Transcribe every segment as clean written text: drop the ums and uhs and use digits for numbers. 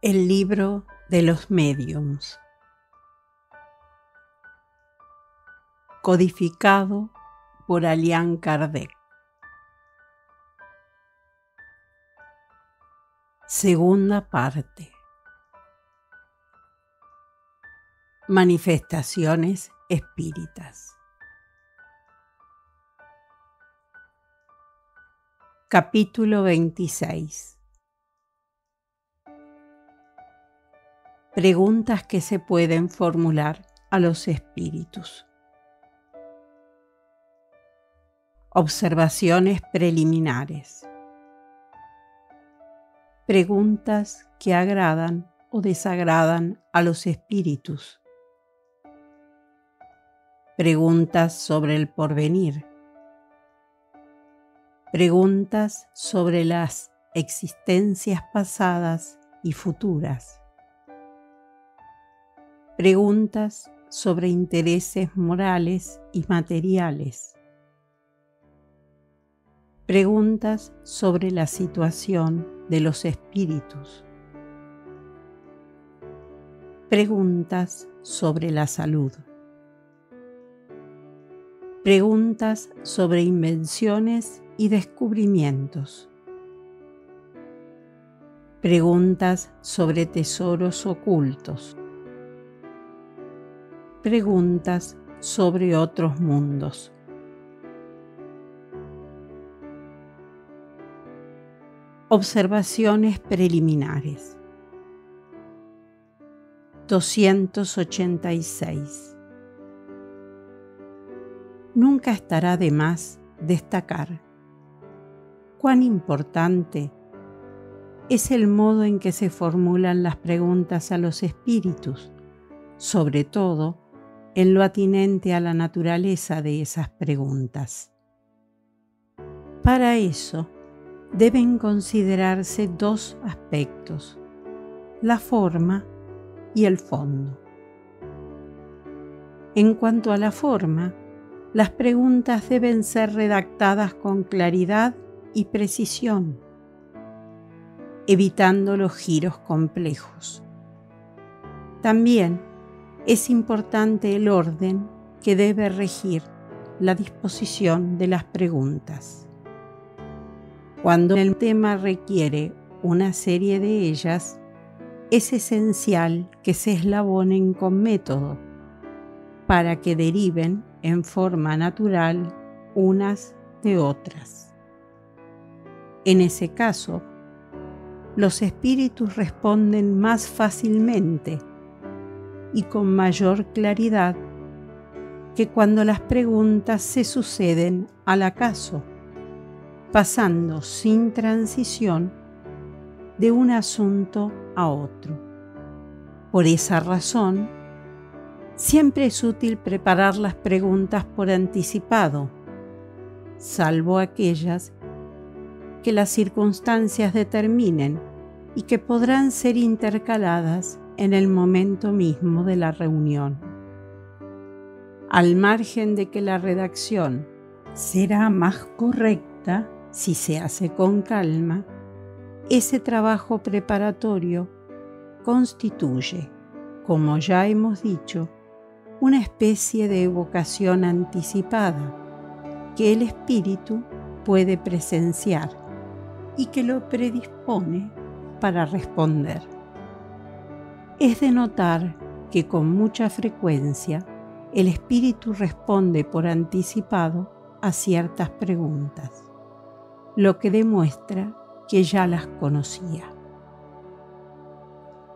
El libro de los médiums, codificado por Allan Kardec. Segunda parte. Manifestaciones espíritas. Capítulo 26. Preguntas que se pueden formular a los espíritus. Observaciones preliminares. Preguntas que agradan o desagradan a los espíritus. Preguntas sobre el porvenir. Preguntas sobre las existencias pasadas y futuras. Preguntas sobre intereses morales y materiales. Preguntas sobre la situación de los espíritus. Preguntas sobre la salud. Preguntas sobre invenciones y descubrimientos. Preguntas sobre tesoros ocultos. Preguntas sobre otros mundos. Observaciones preliminares. 286. Nunca estará de más destacar cuán importante es el modo en que se formulan las preguntas a los espíritus, sobre todo en lo atinente a la naturaleza de esas preguntas. Para eso, deben considerarse dos aspectos: la forma y el fondo. En cuanto a la forma, las preguntas deben ser redactadas con claridad y precisión, evitando los giros complejos. También es importante el orden que debe regir la disposición de las preguntas. Cuando el tema requiere una serie de ellas, es esencial que se eslabonen con método para que deriven en forma natural unas de otras. En ese caso, los espíritus responden más fácilmente y con mayor claridad que cuando las preguntas se suceden al acaso, pasando sin transición de un asunto a otro. Por esa razón, siempre es útil preparar las preguntas por anticipado, salvo aquellas que las circunstancias determinen y que podrán ser intercaladas en el momento mismo de la reunión. Al margen de que la redacción será más correcta si se hace con calma, ese trabajo preparatorio constituye, como ya hemos dicho, una especie de evocación anticipada que el espíritu puede presenciar y que lo predispone para responder. Es de notar que con mucha frecuencia el espíritu responde por anticipado a ciertas preguntas, lo que demuestra que ya las conocía.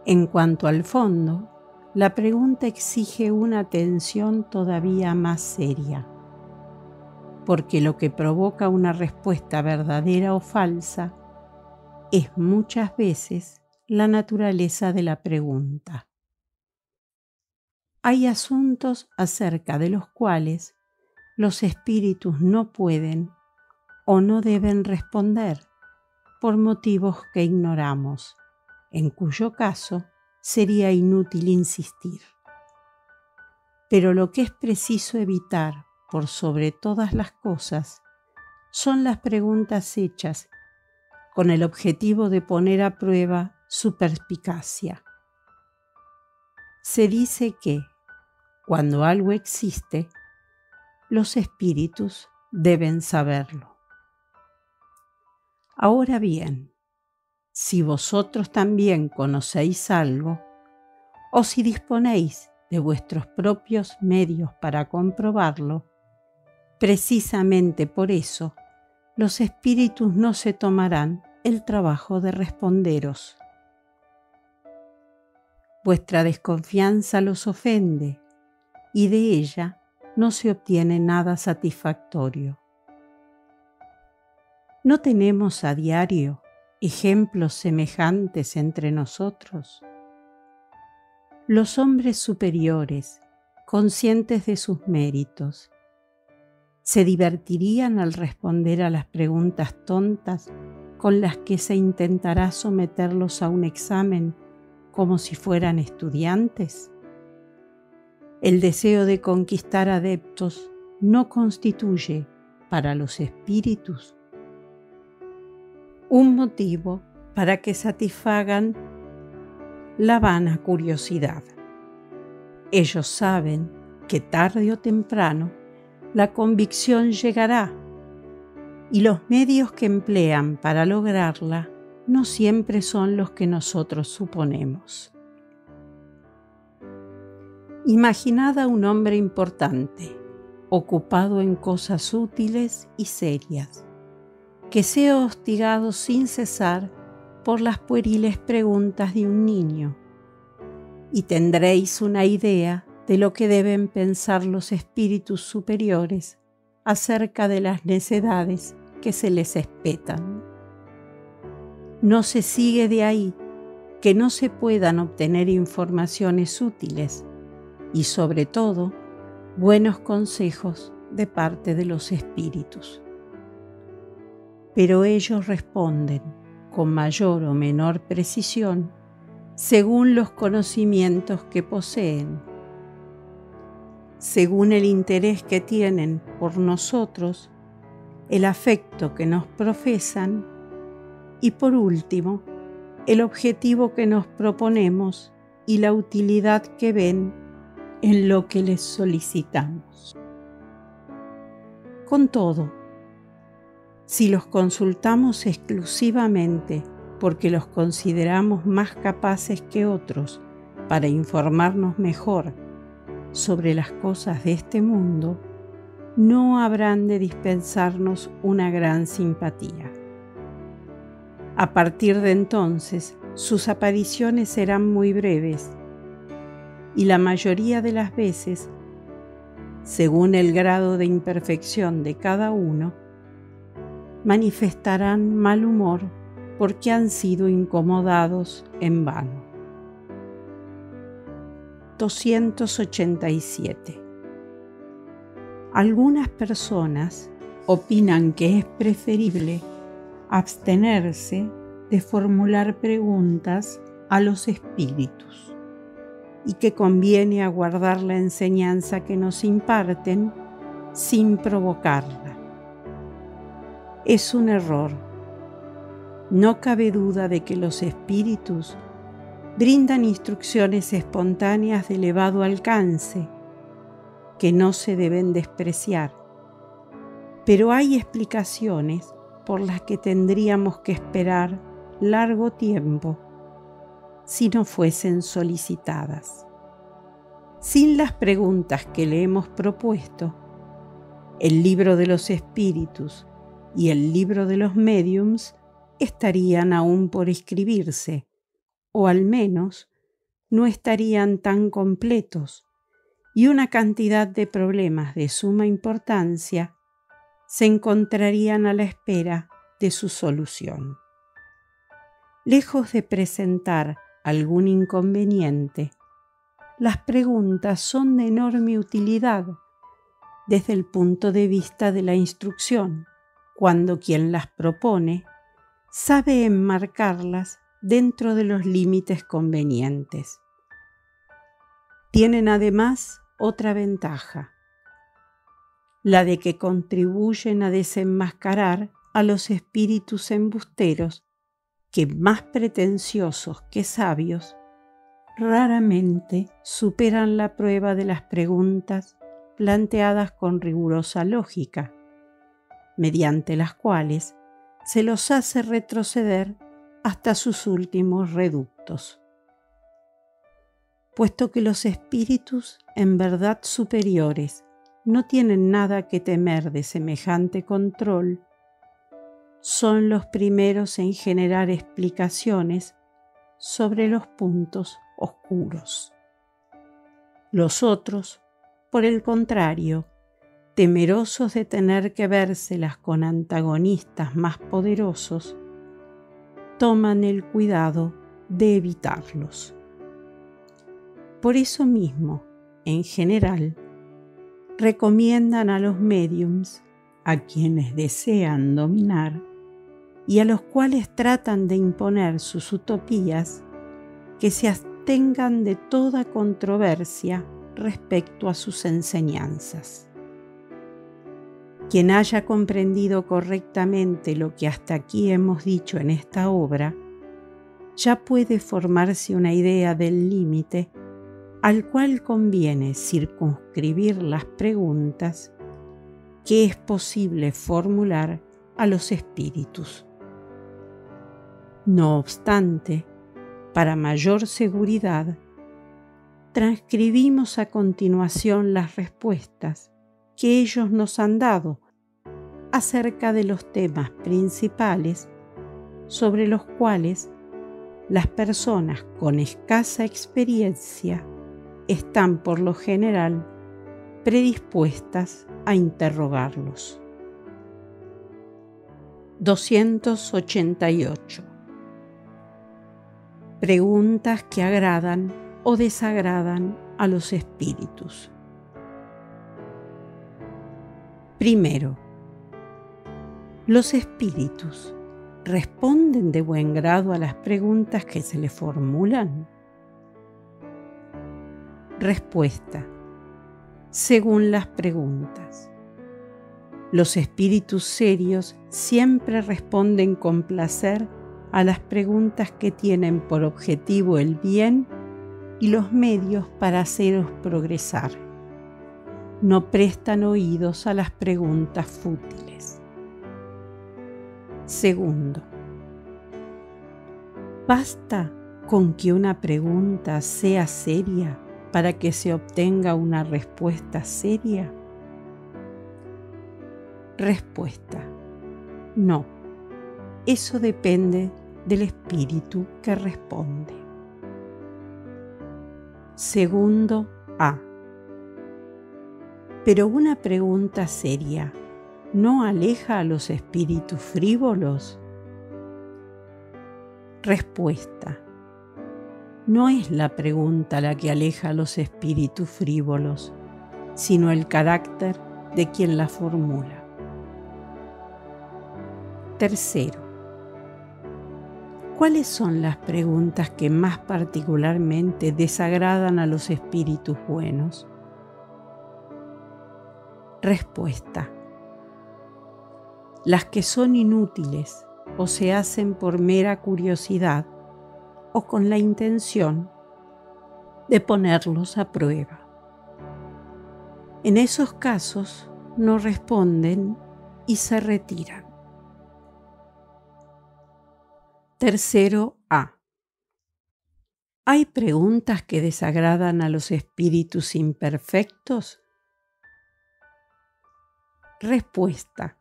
En cuanto al fondo, la pregunta exige una atención todavía más seria, porque lo que provoca una respuesta verdadera o falsa es muchas veces la naturaleza de la pregunta. Hay asuntos acerca de los cuales los espíritus no pueden o no deben responder por motivos que ignoramos, en cuyo caso sería inútil insistir. Pero lo que es preciso evitar por sobre todas las cosas son las preguntas hechas con el objetivo de poner a prueba su perspicacia. Se dice que, cuando algo existe, los espíritus deben saberlo. Ahora bien, si vosotros también conocéis algo, o si disponéis de vuestros propios medios para comprobarlo, precisamente por eso, los espíritus no se tomarán el trabajo de responderos. Vuestra desconfianza los ofende y de ella no se obtiene nada satisfactorio. ¿No tenemos a diario ejemplos semejantes entre nosotros? Los hombres superiores, conscientes de sus méritos, ¿se divertirían al responder a las preguntas tontas con las que se intentará someterlos a un examen como si fueran estudiantes? El deseo de conquistar adeptos no constituye, para los espíritus, un motivo para que satisfagan la vana curiosidad. Ellos saben que tarde o temprano la convicción llegará y los medios que emplean para lograrla no siempre son los que nosotros suponemos. Imaginad a un hombre importante, ocupado en cosas útiles y serias, que sea hostigado sin cesar por las pueriles preguntas de un niño, y tendréis una idea de lo que deben pensar los espíritus superiores acerca de las necedades que se les espetan. No se sigue de ahí que no se puedan obtener informaciones útiles y, sobre todo, buenos consejos de parte de los espíritus. Pero ellos responden con mayor o menor precisión según los conocimientos que poseen, según el interés que tienen por nosotros, el afecto que nos profesan y, por último, el objetivo que nos proponemos y la utilidad que ven en lo que les solicitamos. Con todo, si los consultamos exclusivamente porque los consideramos más capaces que otros para informarnos mejor sobre las cosas de este mundo, no habrán de dispensarnos una gran simpatía. A partir de entonces, sus apariciones serán muy breves y la mayoría de las veces, según el grado de imperfección de cada uno, manifestarán mal humor porque han sido incomodados en vano. 287. Algunas personas opinan que es preferible abstenerse de formular preguntas a los espíritus y que conviene aguardar la enseñanza que nos imparten sin provocarla. Es un error. No cabe duda de que los espíritus brindan instrucciones espontáneas de elevado alcance que no se deben despreciar, pero hay explicaciones por las que tendríamos que esperar largo tiempo si no fuesen solicitadas. Sin las preguntas que le hemos propuesto, el libro de los espíritus y el libro de los médiums estarían aún por escribirse, o al menos no estarían tan completos, y una cantidad de problemas de suma importancia se encontrarían a la espera de su solución. Lejos de presentar algún inconveniente, las preguntas son de enorme utilidad desde el punto de vista de la instrucción, cuando quien las propone sabe enmarcarlas dentro de los límites convenientes. Tienen además otra ventaja, la de que contribuyen a desenmascarar a los espíritus embusteros que más pretenciosos que sabios raramente superan la prueba de las preguntas planteadas con rigurosa lógica, mediante las cuales se los hace retroceder hasta sus últimos reductos. Puesto que los espíritus en verdad superiores no tienen nada que temer de semejante control, son los primeros en generar explicaciones sobre los puntos oscuros. Los otros, por el contrario, temerosos de tener que vérselas con antagonistas más poderosos, toman el cuidado de evitarlos. Por eso mismo, en general, recomiendan a los médiums, a quienes desean dominar y a los cuales tratan de imponer sus utopías, que se abstengan de toda controversia respecto a sus enseñanzas. Quien haya comprendido correctamente lo que hasta aquí hemos dicho en esta obra, ya puede formarse una idea del límite al cual conviene circunscribir las preguntas que es posible formular a los espíritus. No obstante, para mayor seguridad, transcribimos a continuación las respuestas que ellos nos han dado acerca de los temas principales sobre los cuales las personas con escasa experiencia están por lo general predispuestas a interrogarlos. 288. Preguntas que agradan o desagradan a los espíritus. Primero, ¿los espíritus responden de buen grado a las preguntas que se les formulan? Respuesta: según las preguntas. Los espíritus serios siempre responden con placer a las preguntas que tienen por objetivo el bien y los medios para haceros progresar. No prestan oídos a las preguntas fútiles. Segundo, ¿basta con que una pregunta sea seria para que se obtenga una respuesta seria? Respuesta: no, eso depende del espíritu que responde. Segundo A. Pero una pregunta seria ¿no aleja a los espíritus frívolos? Respuesta: no es la pregunta la que aleja a los espíritus frívolos, sino el carácter de quien la formula. Tercero, ¿cuáles son las preguntas que más particularmente desagradan a los espíritus buenos? Respuesta: las que son inútiles o se hacen por mera curiosidad o con la intención de ponerlos a prueba. En esos casos no responden y se retiran. Tercero A. ¿Hay preguntas que desagradan a los espíritus imperfectos? Respuesta: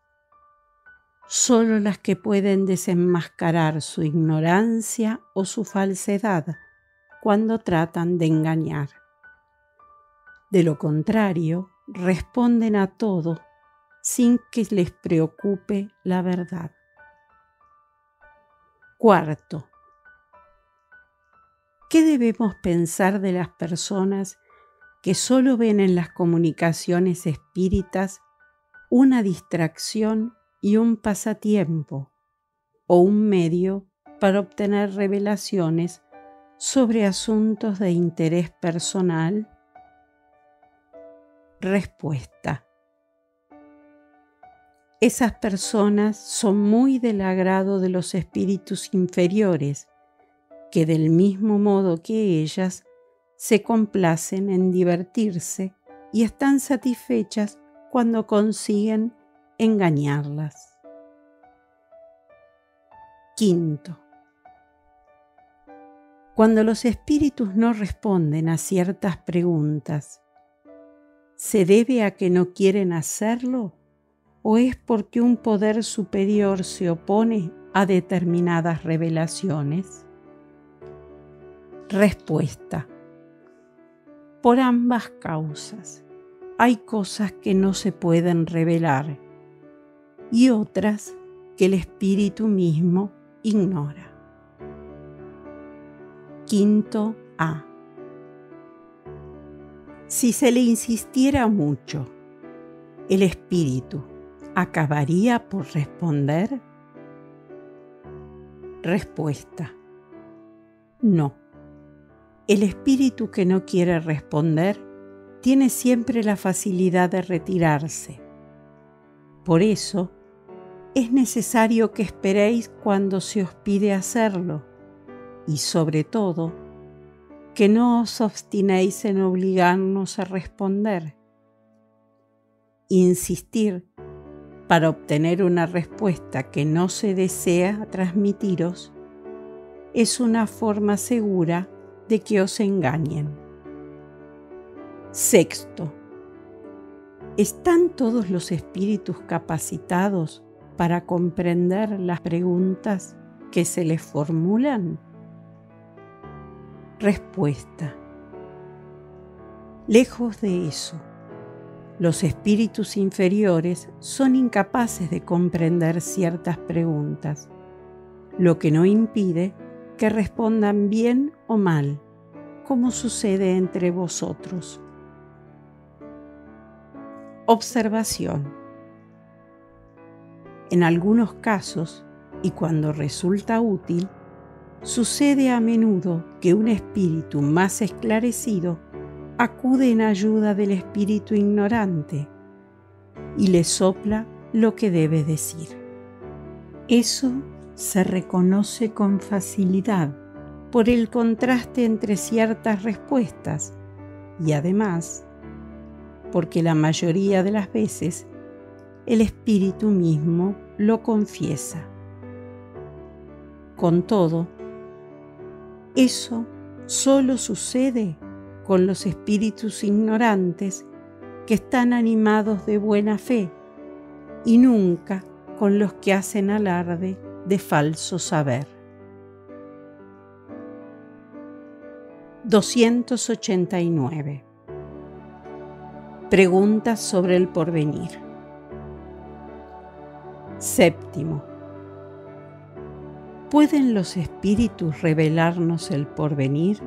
solo las que pueden desenmascarar su ignorancia o su falsedad cuando tratan de engañar. De lo contrario, responden a todo sin que les preocupe la verdad. Cuarto, ¿qué debemos pensar de las personas que solo ven en las comunicaciones espíritas una distracción y un pasatiempo o un medio para obtener revelaciones sobre asuntos de interés personal? Respuesta: Esas personas son muy del agrado de los espíritus inferiores, que del mismo modo que ellas se complacen en divertirse y están satisfechas cuando consiguen engañarlas. Quinto, cuando los espíritus no responden a ciertas preguntas, ¿se debe a que no quieren hacerlo o es porque un poder superior se opone a determinadas revelaciones? Respuesta: por ambas causas. Hay cosas que no se pueden revelar y otras que el espíritu mismo ignora. Quinto A. Si se le insistiera mucho, ¿el espíritu acabaría por responder? Respuesta: no. El espíritu que no quiere responder tiene siempre la facilidad de retirarse. Por eso, es necesario que esperéis cuando se os pide hacerlo y, sobre todo, que no os obstinéis en obligarnos a responder. Insistir para obtener una respuesta que no se desea transmitiros es una forma segura de que os engañen. Sexto, ¿están todos los espíritus capacitados para comprender las preguntas que se les formulan? Respuesta: lejos de eso. Los espíritus inferiores son incapaces de comprender ciertas preguntas, lo que no impide que respondan bien o mal, como sucede entre vosotros. Observación: en algunos casos, y cuando resulta útil, sucede a menudo que un espíritu más esclarecido acude en ayuda del espíritu ignorante y le sopla lo que debe decir. Eso se reconoce con facilidad por el contraste entre ciertas respuestas y además porque la mayoría de las veces el espíritu mismo lo confiesa. Con todo, eso solo sucede con los espíritus ignorantes que están animados de buena fe y nunca con los que hacen alarde de falso saber. 289. Preguntas sobre el porvenir. Séptimo. ¿Pueden los espíritus revelarnos el porvenir?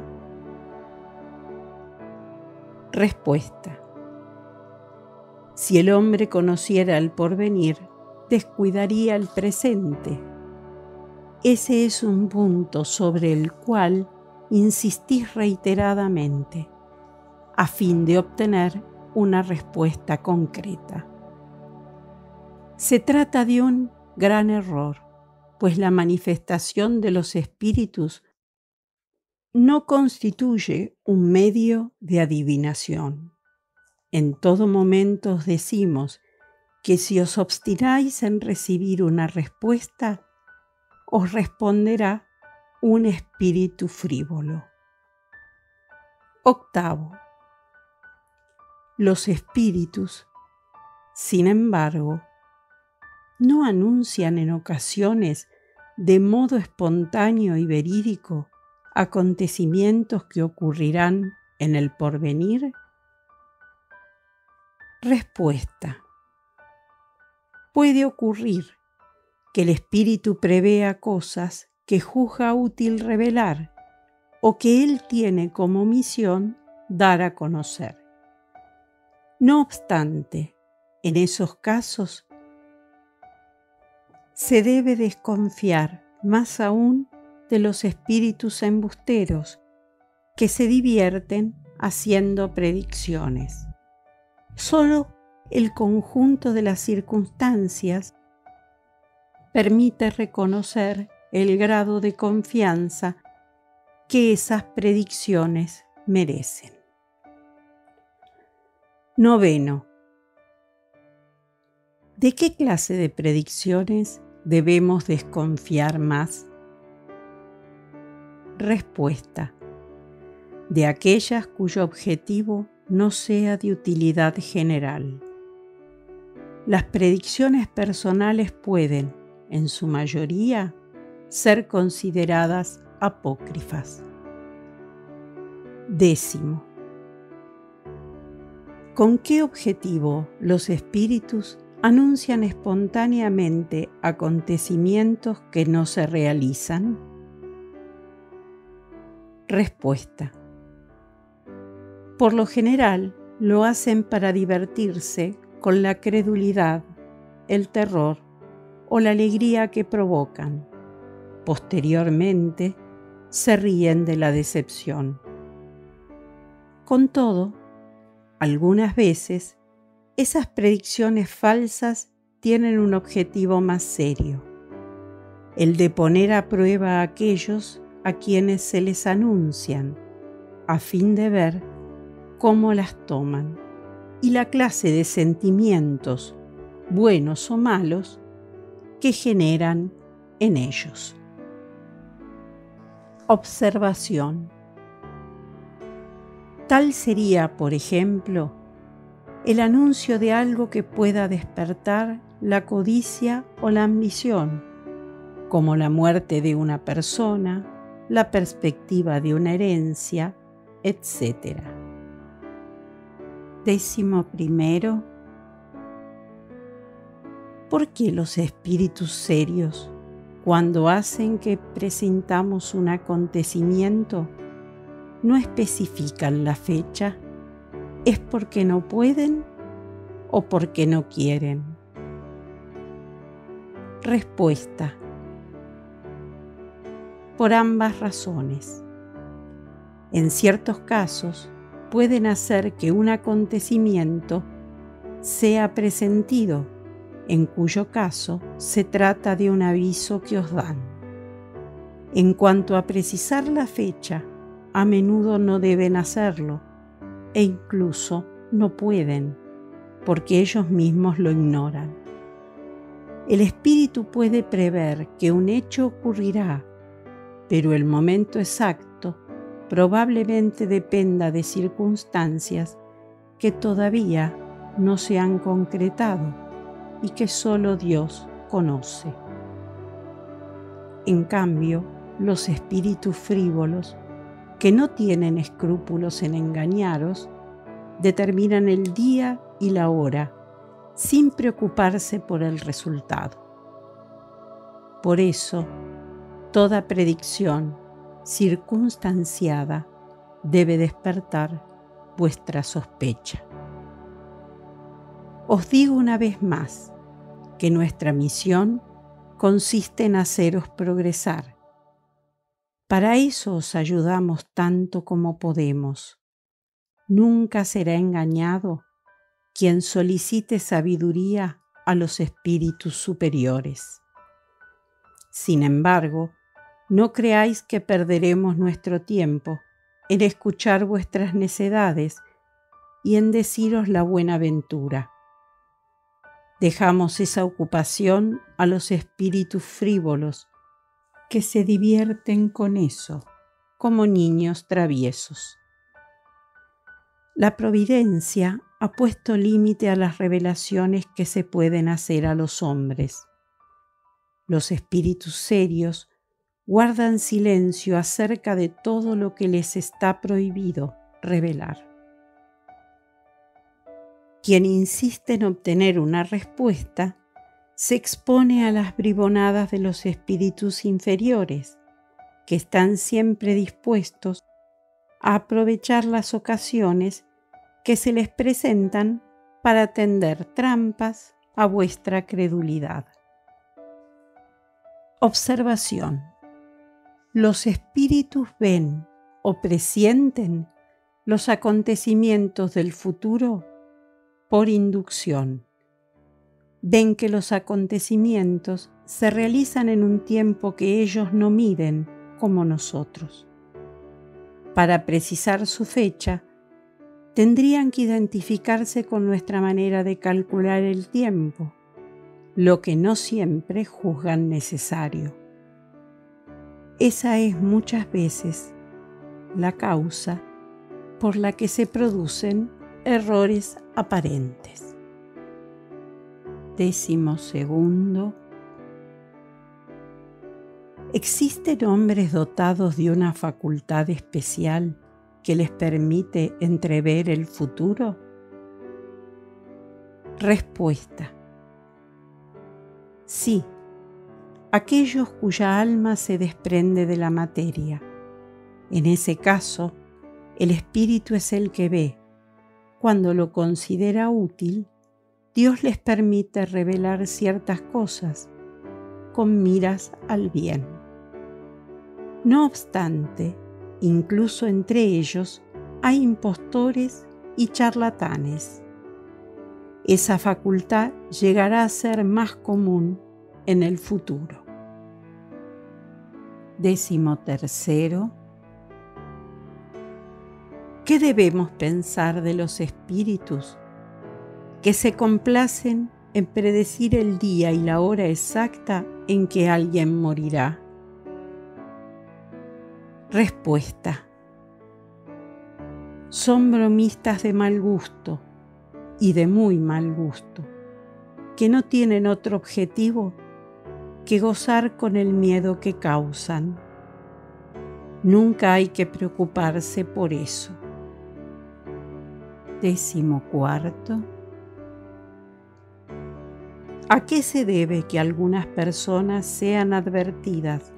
Respuesta: si el hombre conociera el porvenir, descuidaría el presente. Ese es un punto sobre el cual insistís reiteradamente, a fin de obtener una respuesta concreta. Se trata de un gran error, pues la manifestación de los espíritus no constituye un medio de adivinación. En todo momento os decimos que si os obstináis en recibir una respuesta, os responderá un espíritu frívolo. Octavo. Los espíritus, sin embargo, no anuncian en ocasiones de modo espontáneo y verídico acontecimientos que ocurrirán en el porvenir. Respuesta: puede ocurrir que el espíritu prevea cosas que juzga útil revelar o que él tiene como misión dar a conocer. No obstante, en esos casos se debe desconfiar más aún de los espíritus embusteros que se divierten haciendo predicciones, solo el conjunto de las circunstancias permite reconocer el grado de confianza que esas predicciones merecen. 9. ¿De qué clase de predicciones debemos desconfiar más? Respuesta: de aquellas cuyo objetivo no sea de utilidad general. Las predicciones personales pueden, en su mayoría, ser consideradas apócrifas. 10. ¿Con qué objetivo los espíritus anuncian espontáneamente acontecimientos que no se realizan? Respuesta: por lo general lo hacen para divertirse con la credulidad, el terror o la alegría que provocan. Posteriormente, se ríen de la decepción. Con todo, algunas veces, esas predicciones falsas tienen un objetivo más serio: el de poner a prueba a aquellos a quienes se les anuncian, a fin de ver cómo las toman y la clase de sentimientos, buenos o malos, que generan en ellos. Observación. Tal sería, por ejemplo, el anuncio de algo que pueda despertar la codicia o la ambición, como la muerte de una persona, la perspectiva de una herencia, etc. 11. ¿Por qué los espíritus serios, cuando hacen que presintamos un acontecimiento, no especifican la fecha? ¿Es porque no pueden o porque no quieren? Respuesta: por ambas razones. En ciertos casos, pueden hacer que un acontecimiento sea presentido, en cuyo caso se trata de un aviso que os dan. En cuanto a precisar la fecha, a menudo no deben hacerlo, e incluso no pueden, porque ellos mismos lo ignoran. El espíritu puede prever que un hecho ocurrirá, pero el momento exacto probablemente dependa de circunstancias que todavía no se han concretado y que solo Dios conoce. En cambio, los espíritus frívolos, que no tienen escrúpulos en engañaros, determinan el día y la hora sin preocuparse por el resultado. Por eso, toda predicción circunstanciada debe despertar vuestra sospecha. Os digo una vez más que nuestra misión consiste en haceros progresar. Para eso os ayudamos tanto como podemos. Nunca será engañado quien solicite sabiduría a los espíritus superiores. Sin embargo, no creáis que perderemos nuestro tiempo en escuchar vuestras necedades y en deciros la buena ventura. Dejamos esa ocupación a los espíritus frívolos, que se divierten con eso, como niños traviesos. La providencia ha puesto límite a las revelaciones que se pueden hacer a los hombres. Los espíritus serios guardan silencio acerca de todo lo que les está prohibido revelar. Quien insiste en obtener una respuesta se expone a las bribonadas de los espíritus inferiores, que están siempre dispuestos a aprovechar las ocasiones que se les presentan para tender trampas a vuestra credulidad. Observación. Los espíritus ven o presienten los acontecimientos del futuro por inducción. Ven que los acontecimientos se realizan en un tiempo que ellos no miden como nosotros. Para precisar su fecha, tendrían que identificarse con nuestra manera de calcular el tiempo, lo que no siempre juzgan necesario. Esa es muchas veces la causa por la que se producen errores aparentes. 12. ¿Existen hombres dotados de una facultad especial que les permite entrever el futuro? Respuesta: sí, aquellos cuya alma se desprende de la materia. En ese caso, el espíritu es el que ve. Cuando lo considera útil, Dios les permite revelar ciertas cosas con miras al bien. No obstante, incluso entre ellos hay impostores y charlatanes. Esa facultad llegará a ser más común en el futuro. 13. ¿Qué debemos pensar de los espíritus que se complacen en predecir el día y la hora exacta en que alguien morirá? Respuesta: son bromistas de mal gusto y de muy mal gusto, que no tienen otro objetivo que gozar con el miedo que causan. Nunca hay que preocuparse por eso. 14. ¿A qué se debe que algunas personas sean advertidas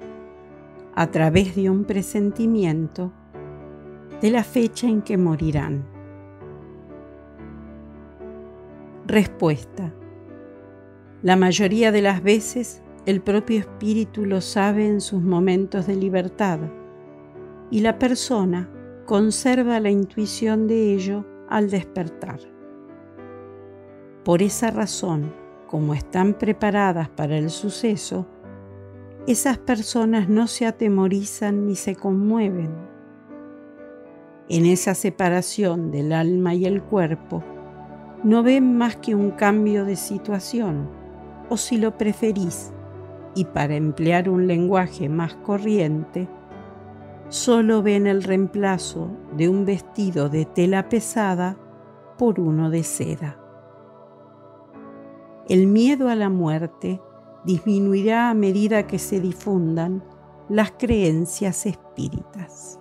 a través de un presentimiento de la fecha en que morirán? Respuesta: la mayoría de las veces el propio espíritu lo sabe en sus momentos de libertad y la persona conserva la intuición de ello al despertar. Por esa razón, como están preparadas para el suceso, esas personas no se atemorizan ni se conmueven. En esa separación del alma y el cuerpo, no ven más que un cambio de situación, o si lo preferís, y para emplear un lenguaje más corriente, solo ven el reemplazo de un vestido de tela pesada por uno de seda. El miedo a la muerte disminuirá a medida que se difundan las creencias espíritas.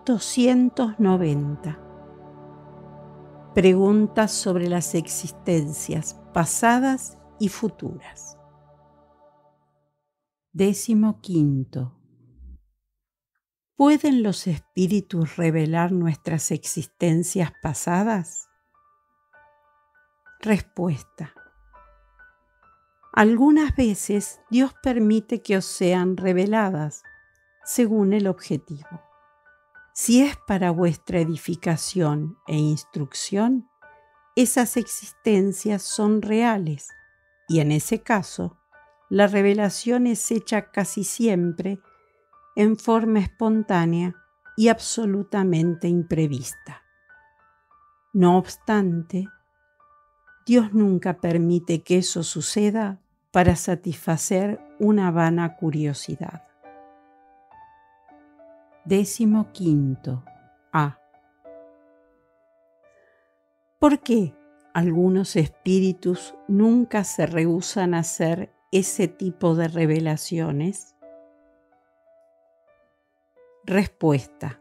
290. Preguntas sobre las existencias pasadas y futuras. 15. ¿Pueden los espíritus revelar nuestras existencias pasadas? Respuesta: algunas veces Dios permite que os sean reveladas, según el objetivo. Si es para vuestra edificación e instrucción, esas existencias son reales, y en ese caso, la revelación es hecha casi siempre en forma espontánea y absolutamente imprevista. No obstante, Dios nunca permite que eso suceda para satisfacer una vana curiosidad. 15. A. ¿Por qué algunos espíritus nunca se rehúsan a hacer ese tipo de revelaciones? Respuesta: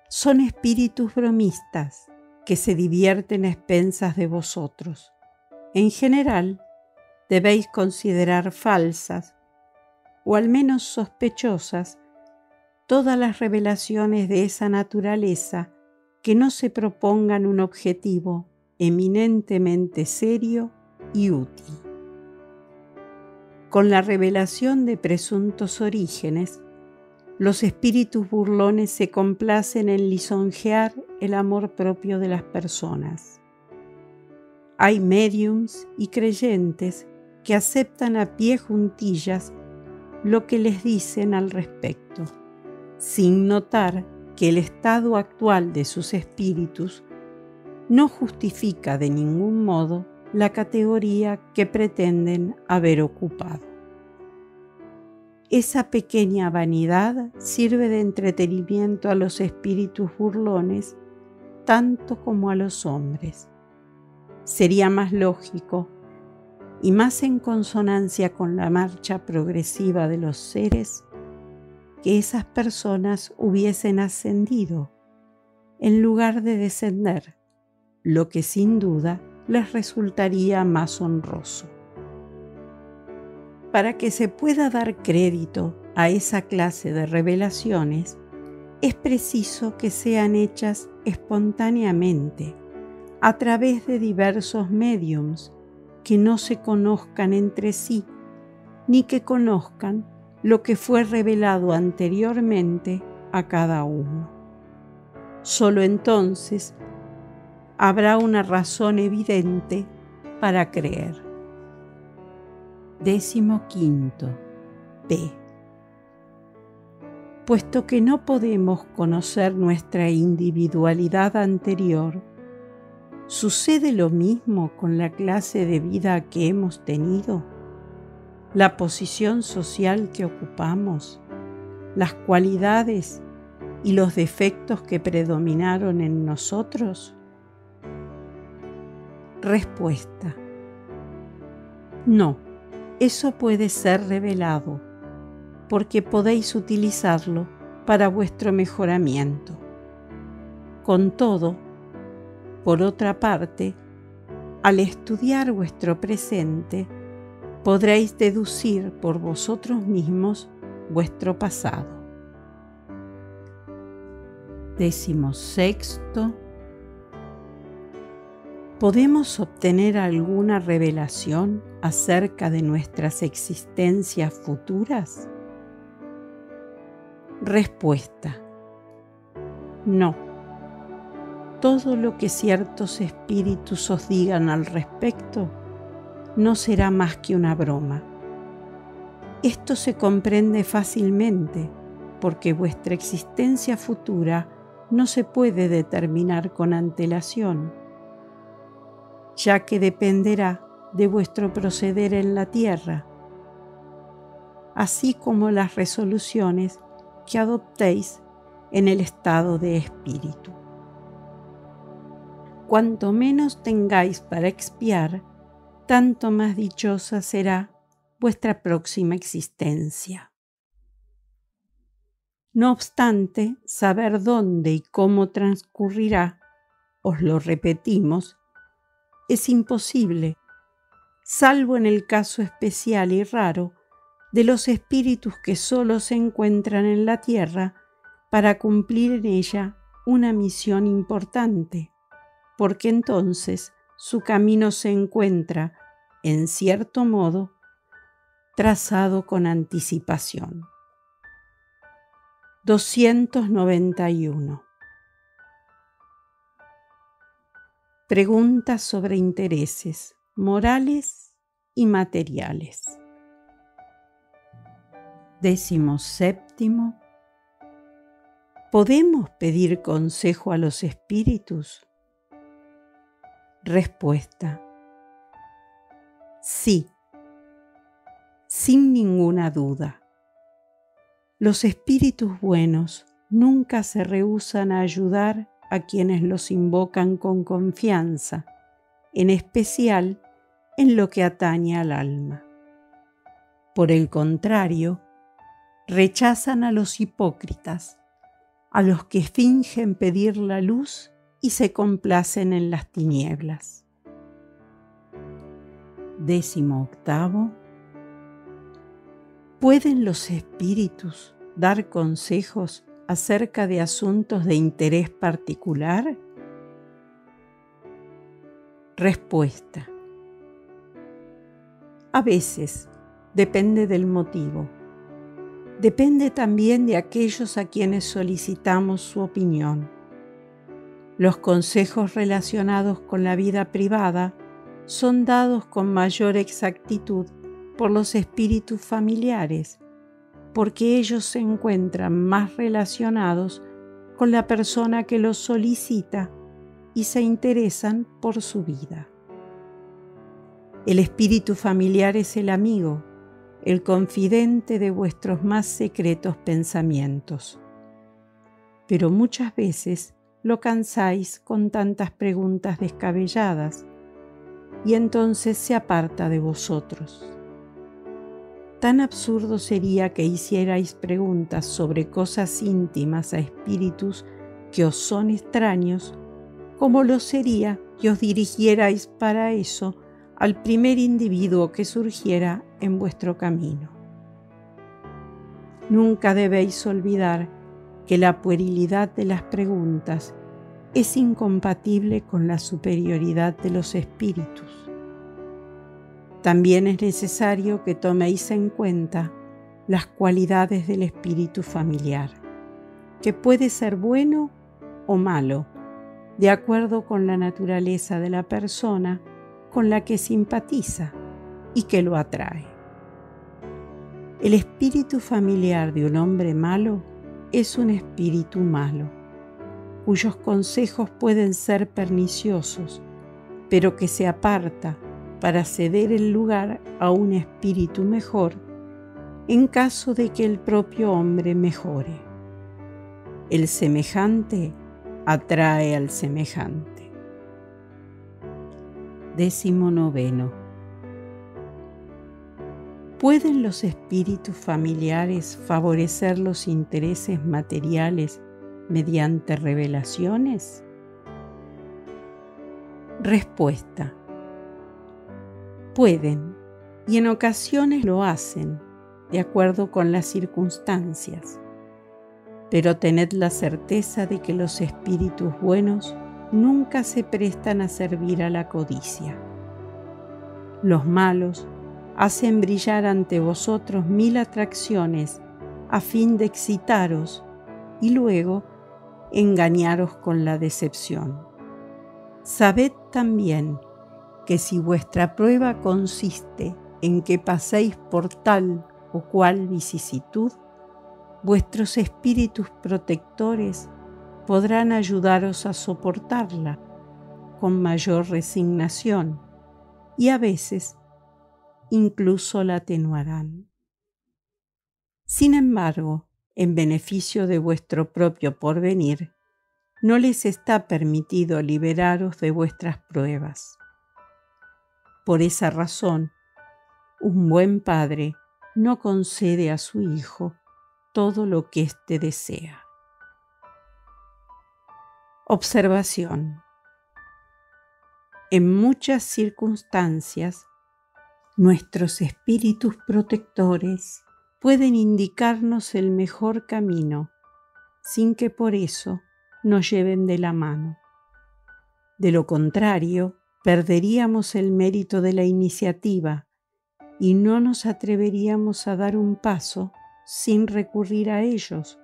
son espíritus bromistas que se divierten a expensas de vosotros. En general, debéis considerar falsas, o al menos sospechosas, todas las revelaciones de esa naturaleza que no se propongan un objetivo eminentemente serio y útil. Con la revelación de presuntos orígenes, los espíritus burlones se complacen en lisonjear el amor propio de las personas. Hay médiums y creyentes que aceptan a pie juntillas lo que les dicen al respecto, sin notar que el estado actual de sus espíritus no justifica de ningún modo la categoría que pretenden haber ocupado. Esa pequeña vanidad sirve de entretenimiento a los espíritus burlones tanto como a los hombres. Sería más lógico y más en consonancia con la marcha progresiva de los seres que esas personas hubiesen ascendido en lugar de descender, lo que sin duda les resultaría más honroso. Para que se pueda dar crédito a esa clase de revelaciones, es preciso que sean hechas espontáneamente, a través de diversos médiums que no se conozcan entre sí, ni que conozcan lo que fue revelado anteriormente a cada uno. Solo entonces habrá una razón evidente para creer. 15. P. Puesto que no podemos conocer nuestra individualidad anterior, ¿sucede lo mismo con la clase de vida que hemos tenido? ¿La posición social que ocupamos? ¿Las cualidades y los defectos que predominaron en nosotros? Respuesta: no. Eso puede ser revelado, porque podéis utilizarlo para vuestro mejoramiento. Con todo, por otra parte, al estudiar vuestro presente, podréis deducir por vosotros mismos vuestro pasado. 16. ¿Podemos obtener alguna revelación acerca de nuestras existencias futuras? Respuesta: no. Todo lo que ciertos espíritus os digan al respecto no será más que una broma. Esto se comprende fácilmente porque vuestra existencia futura no se puede determinar con antelación, ya que dependerá de vuestro proceder en la tierra, así como las resoluciones que adoptéis en el estado de espíritu. Cuanto menos tengáis para expiar, tanto más dichosa será vuestra próxima existencia. No obstante, saber dónde y cómo transcurrirá, os lo repetimos, es imposible, salvo en el caso especial y raro de los espíritus que solo se encuentran en la tierra para cumplir en ella una misión importante, porque entonces su camino se encuentra, en cierto modo, trazado con anticipación. 291. Preguntas sobre intereses morales y materiales. 17. ¿Podemos pedir consejo a los espíritus? Respuesta: sí, sin ninguna duda. Los espíritus buenos nunca se rehúsan a ayudar a quienes los invocan con confianza, en especial en lo que atañe al alma. Por el contrario, rechazan a los hipócritas, a los que fingen pedir la luz y se complacen en las tinieblas. 18. ¿Pueden los espíritus dar consejos acerca de asuntos de interés particular? Respuesta: a veces depende del motivo. Depende también de aquellos a quienes solicitamos su opinión. Los consejos relacionados con la vida privada son dados con mayor exactitud por los espíritus familiares, porque ellos se encuentran más relacionados con la persona que los solicita y se interesan por su vida. El espíritu familiar es el amigo, el confidente de vuestros más secretos pensamientos. Pero muchas veces lo cansáis con tantas preguntas descabelladas y entonces se aparta de vosotros. Tan absurdo sería que hicierais preguntas sobre cosas íntimas a espíritus que os son extraños, como lo sería que os dirigierais para eso al primer individuo que surgiera en vuestro camino. Nunca debéis olvidar que la puerilidad de las preguntas es incompatible con la superioridad de los espíritus. También es necesario que toméis en cuenta las cualidades del espíritu familiar, que puede ser bueno o malo, de acuerdo con la naturaleza de la persona con la que simpatiza y que lo atrae. El espíritu familiar de un hombre malo es un espíritu malo, cuyos consejos pueden ser perniciosos, pero que se aparta para ceder el lugar a un espíritu mejor en caso de que el propio hombre mejore. El semejante atrae al semejante. 19. ¿Pueden los espíritus familiares favorecer los intereses materiales mediante revelaciones? Respuesta: pueden, y en ocasiones lo hacen, de acuerdo con las circunstancias. Pero tened la certeza de que los espíritus buenos nunca se prestan a servir a la codicia. Los malos hacen brillar ante vosotros 1000 atracciones a fin de excitaros y luego engañaros con la decepción. Sabed también que si vuestra prueba consiste en que paséis por tal o cual vicisitud, vuestros espíritus protectores podrán ayudaros a soportarla con mayor resignación y a veces incluso la atenuarán. Sin embargo, en beneficio de vuestro propio porvenir, no les está permitido liberaros de vuestras pruebas. Por esa razón, un buen padre no concede a su hijo todo lo que éste desea. Observación. En muchas circunstancias, nuestros espíritus protectores pueden indicarnos el mejor camino, sin que por eso nos lleven de la mano. De lo contrario, perderíamos el mérito de la iniciativa y no nos atreveríamos a dar un paso sin recurrir a ellos,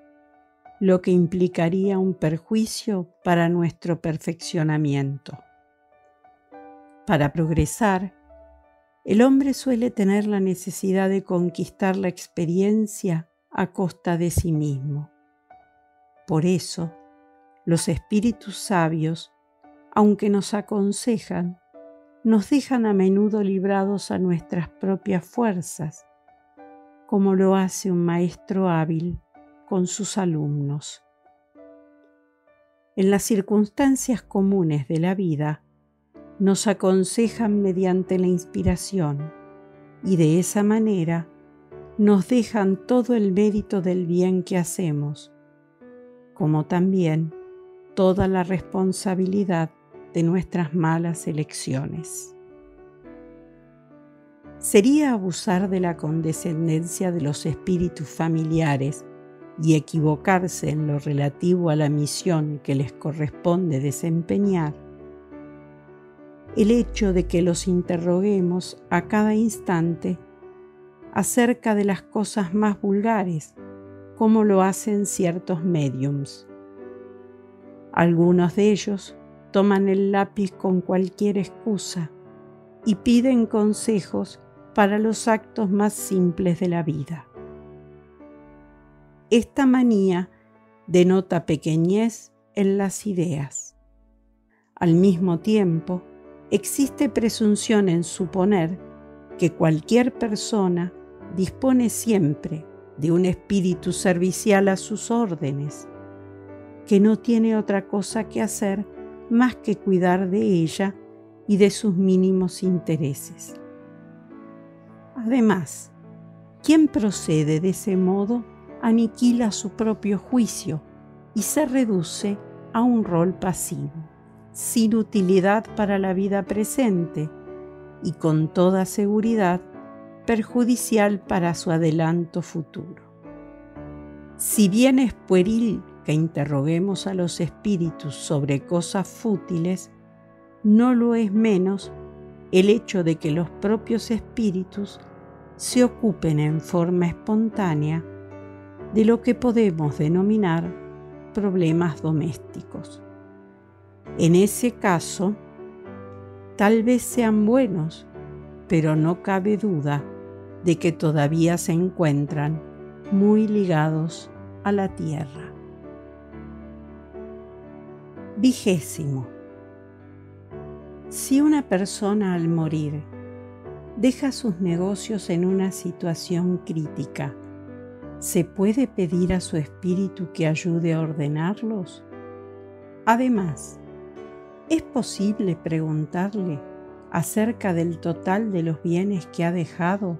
lo que implicaría un perjuicio para nuestro perfeccionamiento. Para progresar, el hombre suele tener la necesidad de conquistar la experiencia a costa de sí mismo. Por eso, los espíritus sabios, aunque nos aconsejan, nos dejan a menudo librados a nuestras propias fuerzas, como lo hace un maestro hábil con sus alumnos. En las circunstancias comunes de la vida, nos aconsejan mediante la inspiración y de esa manera nos dejan todo el mérito del bien que hacemos, como también toda la responsabilidad de nuestras malas elecciones. Sería abusar de la condescendencia de los espíritus familiares y equivocarse en lo relativo a la misión que les corresponde desempeñar el hecho de que los interroguemos a cada instante acerca de las cosas más vulgares, como lo hacen ciertos médiums. Algunos de ellos toman el lápiz con cualquier excusa y piden consejos para los actos más simples de la vida. Esta manía denota pequeñez en las ideas. Al mismo tiempo, existe presunción en suponer que cualquier persona dispone siempre de un espíritu servicial a sus órdenes, que no tiene otra cosa que hacer más que cuidar de ella y de sus mínimos intereses. Además, quien procede de ese modo aniquila su propio juicio y se reduce a un rol pasivo, sin utilidad para la vida presente y con toda seguridad perjudicial para su adelanto futuro. Si bien es pueril que interroguemos a los espíritus sobre cosas fútiles, no lo es menos el hecho de que los propios espíritus se ocupen en forma espontánea de lo que podemos denominar problemas domésticos. En ese caso, tal vez sean buenos, pero no cabe duda de que todavía se encuentran muy ligados a la tierra. 20. Si una persona al morir deja sus negocios en una situación crítica, ¿se puede pedir a su espíritu que ayude a ordenarlos? Además, ¿es posible preguntarle acerca del total de los bienes que ha dejado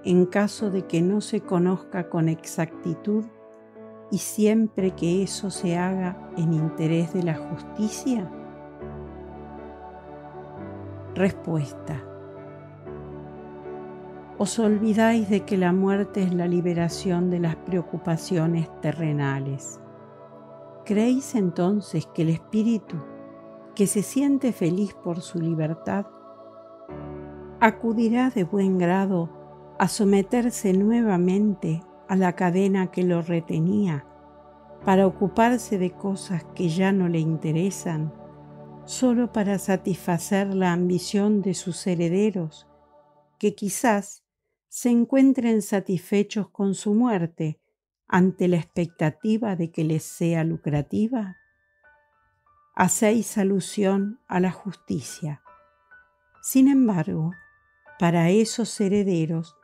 en caso de que no se conozca con exactitud y siempre que eso se haga en interés de la justicia? Respuesta: os olvidáis de que la muerte es la liberación de las preocupaciones terrenales. ¿Creéis entonces que el espíritu, que se siente feliz por su libertad, acudirá de buen grado a someterse nuevamente a la cadena que lo retenía para ocuparse de cosas que ya no le interesan, solo para satisfacer la ambición de sus herederos, que quizás se encuentren satisfechos con su muerte ante la expectativa de que les sea lucrativa? Hacéis alusión a la justicia. Sin embargo, para esos herederos,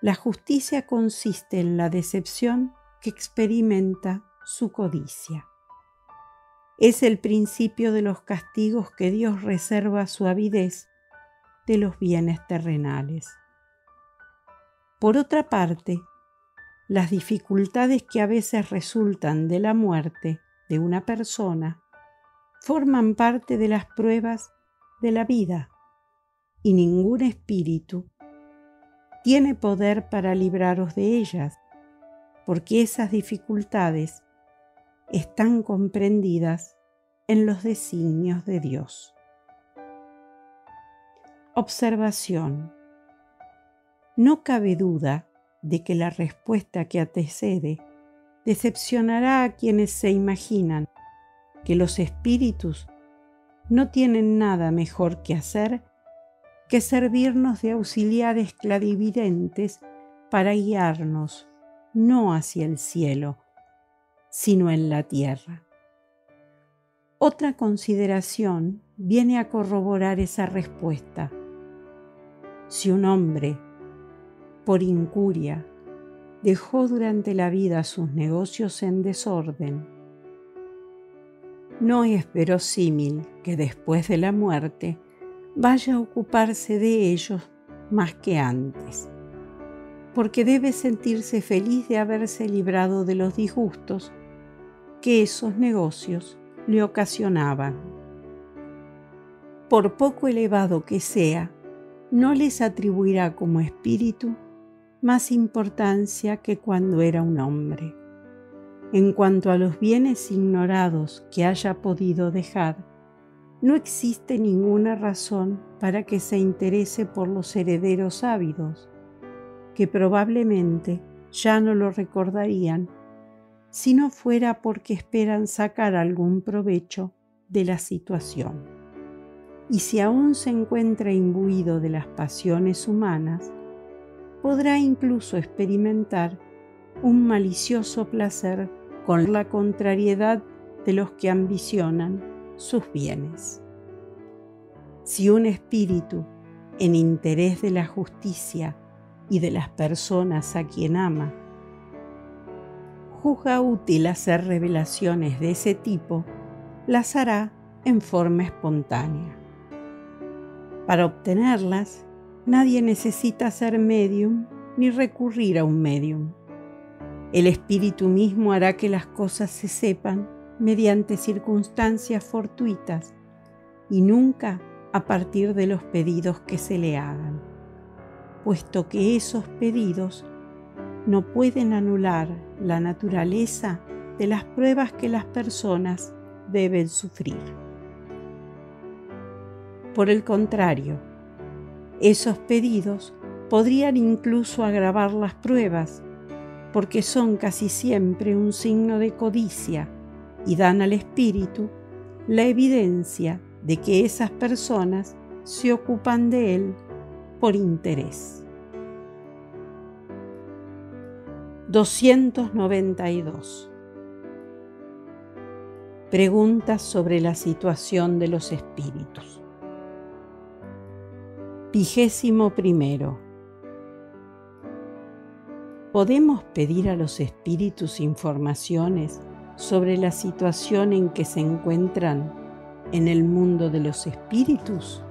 la justicia consiste en la decepción que experimenta su codicia. Es el principio de los castigos que Dios reserva a su avidez de los bienes terrenales. Por otra parte, las dificultades que a veces resultan de la muerte de una persona forman parte de las pruebas de la vida y ningún espíritu tiene poder para libraros de ellas, porque esas dificultades están comprendidas en los designios de Dios. Observación: no cabe duda de que la respuesta que antecede decepcionará a quienes se imaginan que los espíritus no tienen nada mejor que hacer que servirnos de auxiliares clarividentes para guiarnos no hacia el cielo, sino en la tierra. Otra consideración viene a corroborar esa respuesta. Si un hombre, por incuria, dejó durante la vida sus negocios en desorden, no es verosímil que después de la muerte vaya a ocuparse de ellos más que antes, porque debe sentirse feliz de haberse librado de los disgustos que esos negocios le ocasionaban. Por poco elevado que sea, no les atribuirá como espíritu más importancia que cuando era un hombre. En cuanto a los bienes ignorados que haya podido dejar, no existe ninguna razón para que se interese por los herederos ávidos, que probablemente ya no lo recordarían si no fuera porque esperan sacar algún provecho de la situación. Y si aún se encuentra imbuido de las pasiones humanas, podrá incluso experimentar un malicioso placer con la contrariedad de los que ambicionan sus bienes. Si un espíritu, en interés de la justicia y de las personas a quien ama, juzga útil hacer revelaciones de ese tipo, las hará en forma espontánea. Para obtenerlas, nadie necesita ser médium ni recurrir a un médium. El espíritu mismo hará que las cosas se sepan mediante circunstancias fortuitas y nunca a partir de los pedidos que se le hagan, puesto que esos pedidos no pueden anular la naturaleza de las pruebas que las personas deben sufrir. Por el contrario, esos pedidos podrían incluso agravar las pruebas, porque son casi siempre un signo de codicia y dan al espíritu la evidencia de que esas personas se ocupan de él por interés. 292. Preguntas sobre la situación de los espíritus. 21. ¿Podemos pedir a los espíritus informaciones sobre la situación en que se encuentran en el mundo de los espíritus?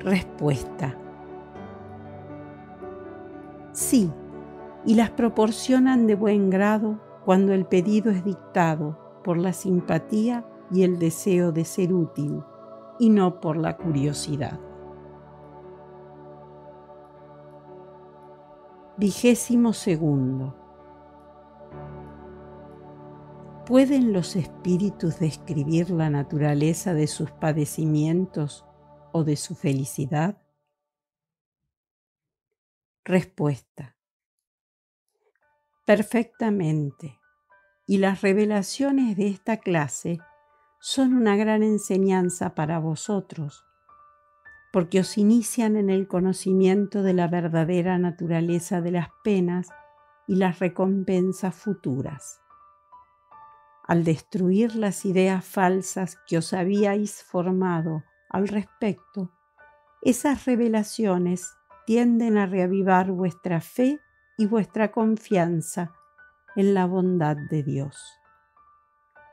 Respuesta: sí, y las proporcionan de buen grado cuando el pedido es dictado por la simpatía y el deseo de ser útil, y no por la curiosidad. 22. ¿Pueden los espíritus describir la naturaleza de sus padecimientos o de su felicidad? Respuesta: perfectamente, y las revelaciones de esta clase son una gran enseñanza para vosotros, porque os inician en el conocimiento de la verdadera naturaleza de las penas y las recompensas futuras. Al destruir las ideas falsas que os habíais formado al respecto, esas revelaciones tienden a reavivar vuestra fe y vuestra confianza en la bondad de Dios.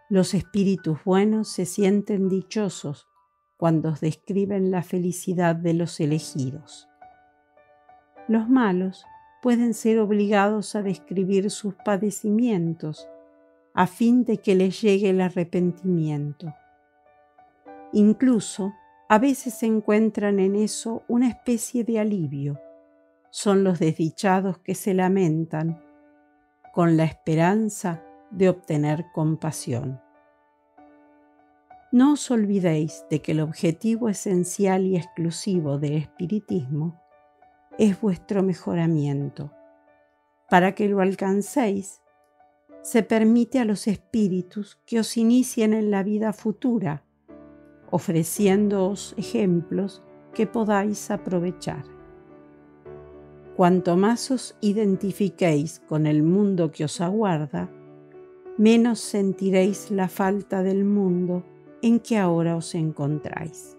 Los espíritus buenos se sienten dichosos cuando os describen la felicidad de los elegidos. Los malos pueden ser obligados a describir sus padecimientos a fin de que les llegue el arrepentimiento. Incluso, a veces encuentran en eso una especie de alivio. Son los desdichados que se lamentan con la esperanza de obtener compasión. No os olvidéis de que el objetivo esencial y exclusivo del espiritismo es vuestro mejoramiento. Para que lo alcancéis, se permite a los espíritus que os inicien en la vida futura, ofreciéndoos ejemplos que podáis aprovechar. Cuanto más os identifiquéis con el mundo que os aguarda, menos sentiréis la falta del mundo en que ahora os encontráis.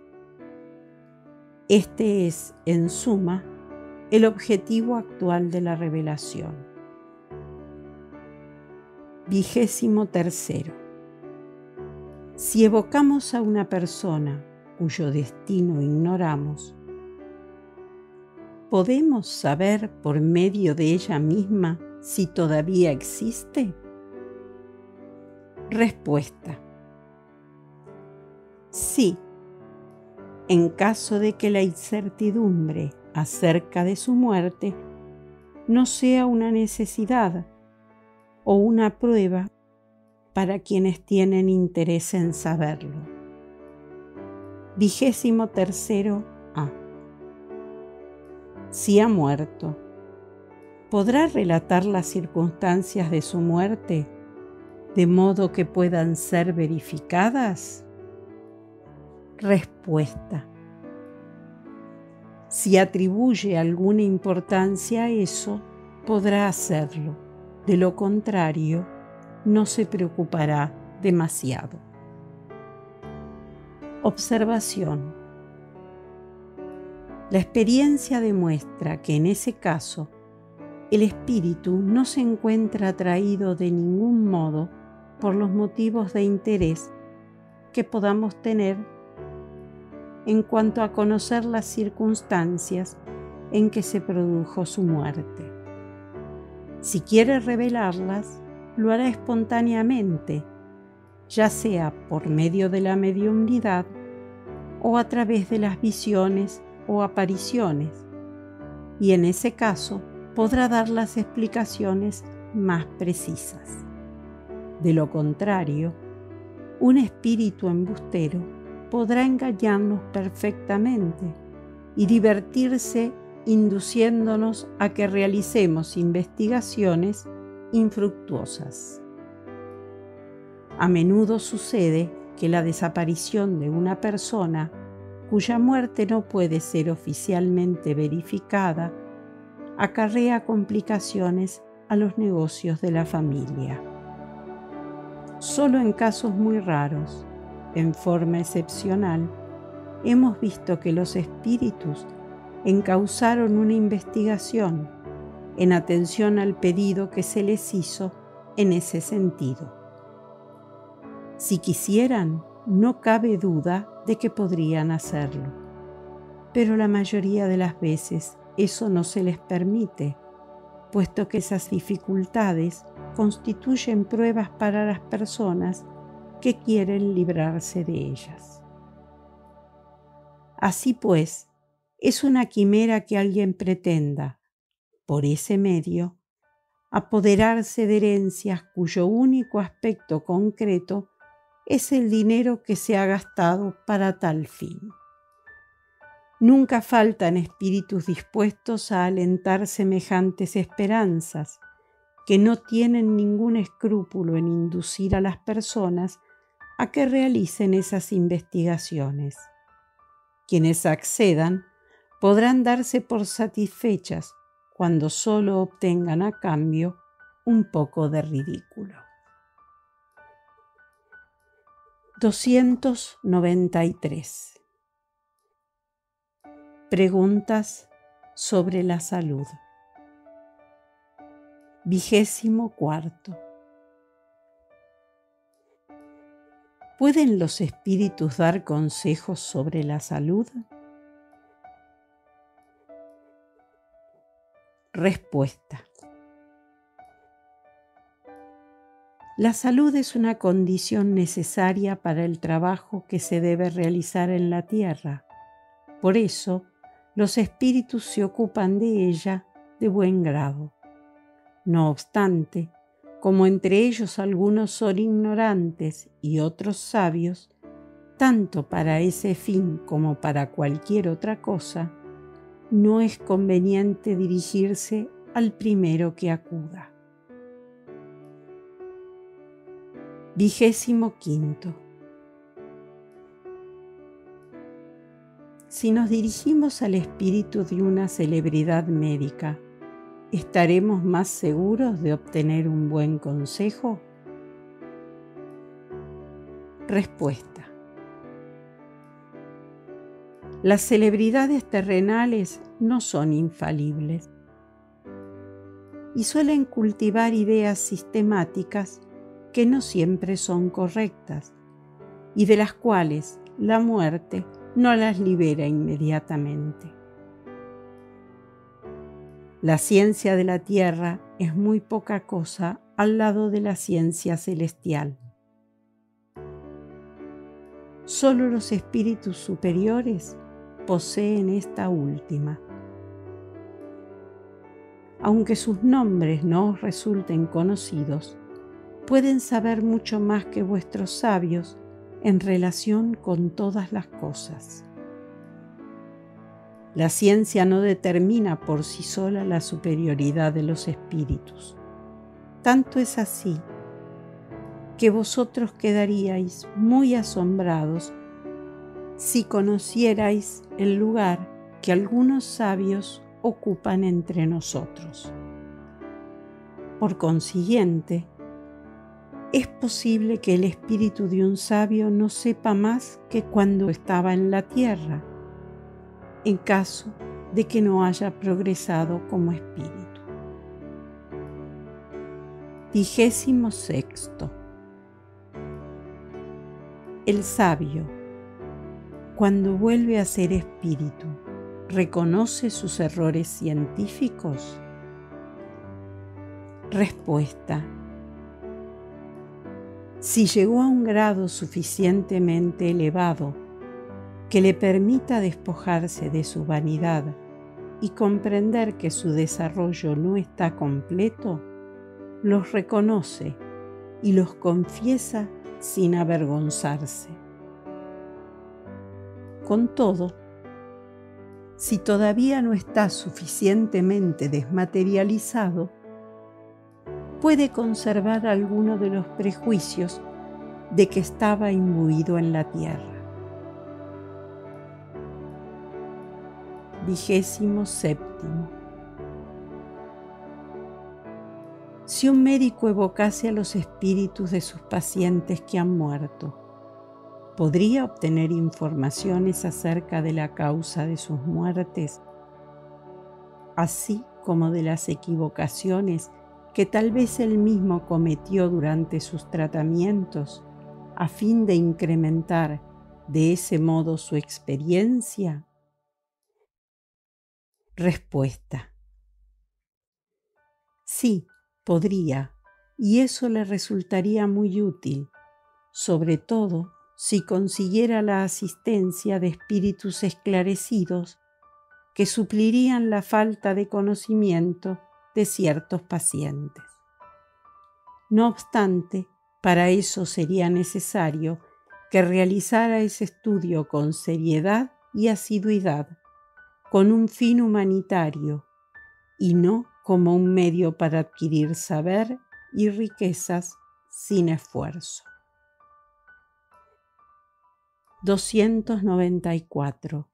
Este es, en suma, el objetivo actual de la revelación. 23. Si evocamos a una persona cuyo destino ignoramos, ¿podemos saber por medio de ella misma si todavía existe? Respuesta: sí, en caso de que la incertidumbre acerca de su muerte no sea una necesidad o una prueba para quienes tienen interés en saberlo. 23. A. Si ha muerto, ¿podrá relatar las circunstancias de su muerte de modo que puedan ser verificadas? Respuesta: si atribuye alguna importancia a eso, podrá hacerlo. De lo contrario, no se preocupará demasiado. Observación: la experiencia demuestra que en ese caso, el espíritu no se encuentra atraído de ningún modo por los motivos de interés que podamos tener en cuanto a conocer las circunstancias en que se produjo su muerte. Si quiere revelarlas, lo hará espontáneamente, ya sea por medio de la mediumnidad o a través de las visiones o apariciones, y en ese caso podrá dar las explicaciones más precisas. De lo contrario, un espíritu embustero podrá engañarnos perfectamente y divertirse induciéndonos a que realicemos investigaciones infructuosas. A menudo sucede que la desaparición de una persona cuya muerte no puede ser oficialmente verificada acarrea complicaciones a los negocios de la familia. Solo en casos muy raros, en forma excepcional, hemos visto que los espíritus encauzaron una investigación en atención al pedido que se les hizo en ese sentido. Si quisieran, no cabe duda de que podrían hacerlo, pero la mayoría de las veces eso no se les permite, puesto que esas dificultades constituyen pruebas para las personas que quieren librarse de ellas. Así pues, es una quimera que alguien pretenda, por ese medio, apoderarse de herencias cuyo único aspecto concreto es el dinero que se ha gastado para tal fin. Nunca faltan espíritus dispuestos a alentar semejantes esperanzas, que no tienen ningún escrúpulo en inducir a las personas a que realicen esas investigaciones. Quienes accedan podrán darse por satisfechas cuando solo obtengan a cambio un poco de ridículo. 293. Preguntas sobre la salud. 24. ¿Pueden los espíritus dar consejos sobre la salud? Respuesta: la salud es una condición necesaria para el trabajo que se debe realizar en la tierra. Por eso, los espíritus se ocupan de ella de buen grado. No obstante, como entre ellos algunos son ignorantes y otros sabios, tanto para ese fin como para cualquier otra cosa, no es conveniente dirigirse al primero que acuda. 25. Si nos dirigimos al espíritu de una celebridad médica, ¿estaremos más seguros de obtener un buen consejo? Respuesta: las celebridades terrenales no son infalibles y suelen cultivar ideas sistemáticas que no siempre son correctas y de las cuales la muerte no las libera inmediatamente. La ciencia de la tierra es muy poca cosa al lado de la ciencia celestial. Solo los espíritus superiores poseen esta última. Aunque sus nombres no os resulten conocidos, pueden saber mucho más que vuestros sabios en relación con todas las cosas. La ciencia no determina por sí sola la superioridad de los espíritus. Tanto es así que vosotros quedaríais muy asombrados si conocierais el lugar que algunos sabios ocupan entre nosotros. Por consiguiente, es posible que el espíritu de un sabio no sepa más que cuando estaba en la tierra, en caso de que no haya progresado como espíritu. 26. El sabio, cuando vuelve a ser espíritu, ¿reconoce sus errores científicos? Respuesta: si llegó a un grado suficientemente elevado que le permita despojarse de su vanidad y comprender que su desarrollo no está completo, los reconoce y los confiesa sin avergonzarse. Con todo, si todavía no está suficientemente desmaterializado, puede conservar alguno de los prejuicios de que estaba imbuido en la tierra. 27. Si un médico evocase a los espíritus de sus pacientes que han muerto, ¿podría obtener informaciones acerca de la causa de sus muertes, así como de las equivocaciones que tal vez él mismo cometió durante sus tratamientos, a fin de incrementar de ese modo su experiencia? Respuesta: sí, podría, y eso le resultaría muy útil, sobre todo si consiguiera la asistencia de espíritus esclarecidos que suplirían la falta de conocimiento de ciertos pacientes. No obstante, para eso sería necesario que realizara ese estudio con seriedad y asiduidad, con un fin humanitario y no como un medio para adquirir saber y riquezas sin esfuerzo. 294.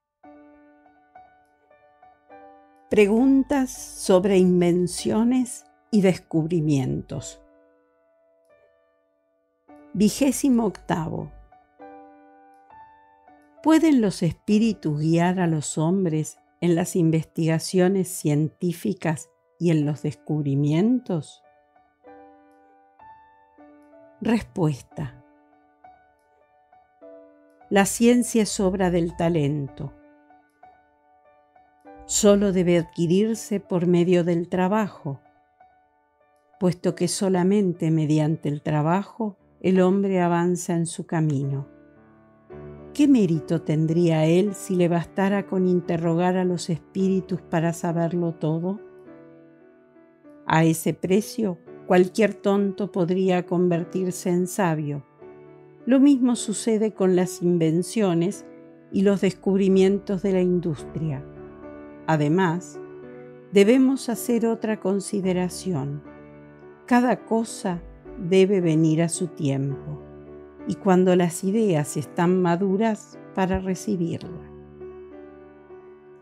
Preguntas sobre invenciones y descubrimientos. 28. ¿Pueden los espíritus guiar a los hombres en las investigaciones científicas y en los descubrimientos? Respuesta: la ciencia es obra del talento. Solo debe adquirirse por medio del trabajo, puesto que solamente mediante el trabajo el hombre avanza en su camino. ¿Qué mérito tendría él si le bastara con interrogar a los espíritus para saberlo todo? A ese precio, cualquier tonto podría convertirse en sabio. Lo mismo sucede con las invenciones y los descubrimientos de la industria. Además, debemos hacer otra consideración. Cada cosa debe venir a su tiempo, y cuando las ideas están maduras para recibirla.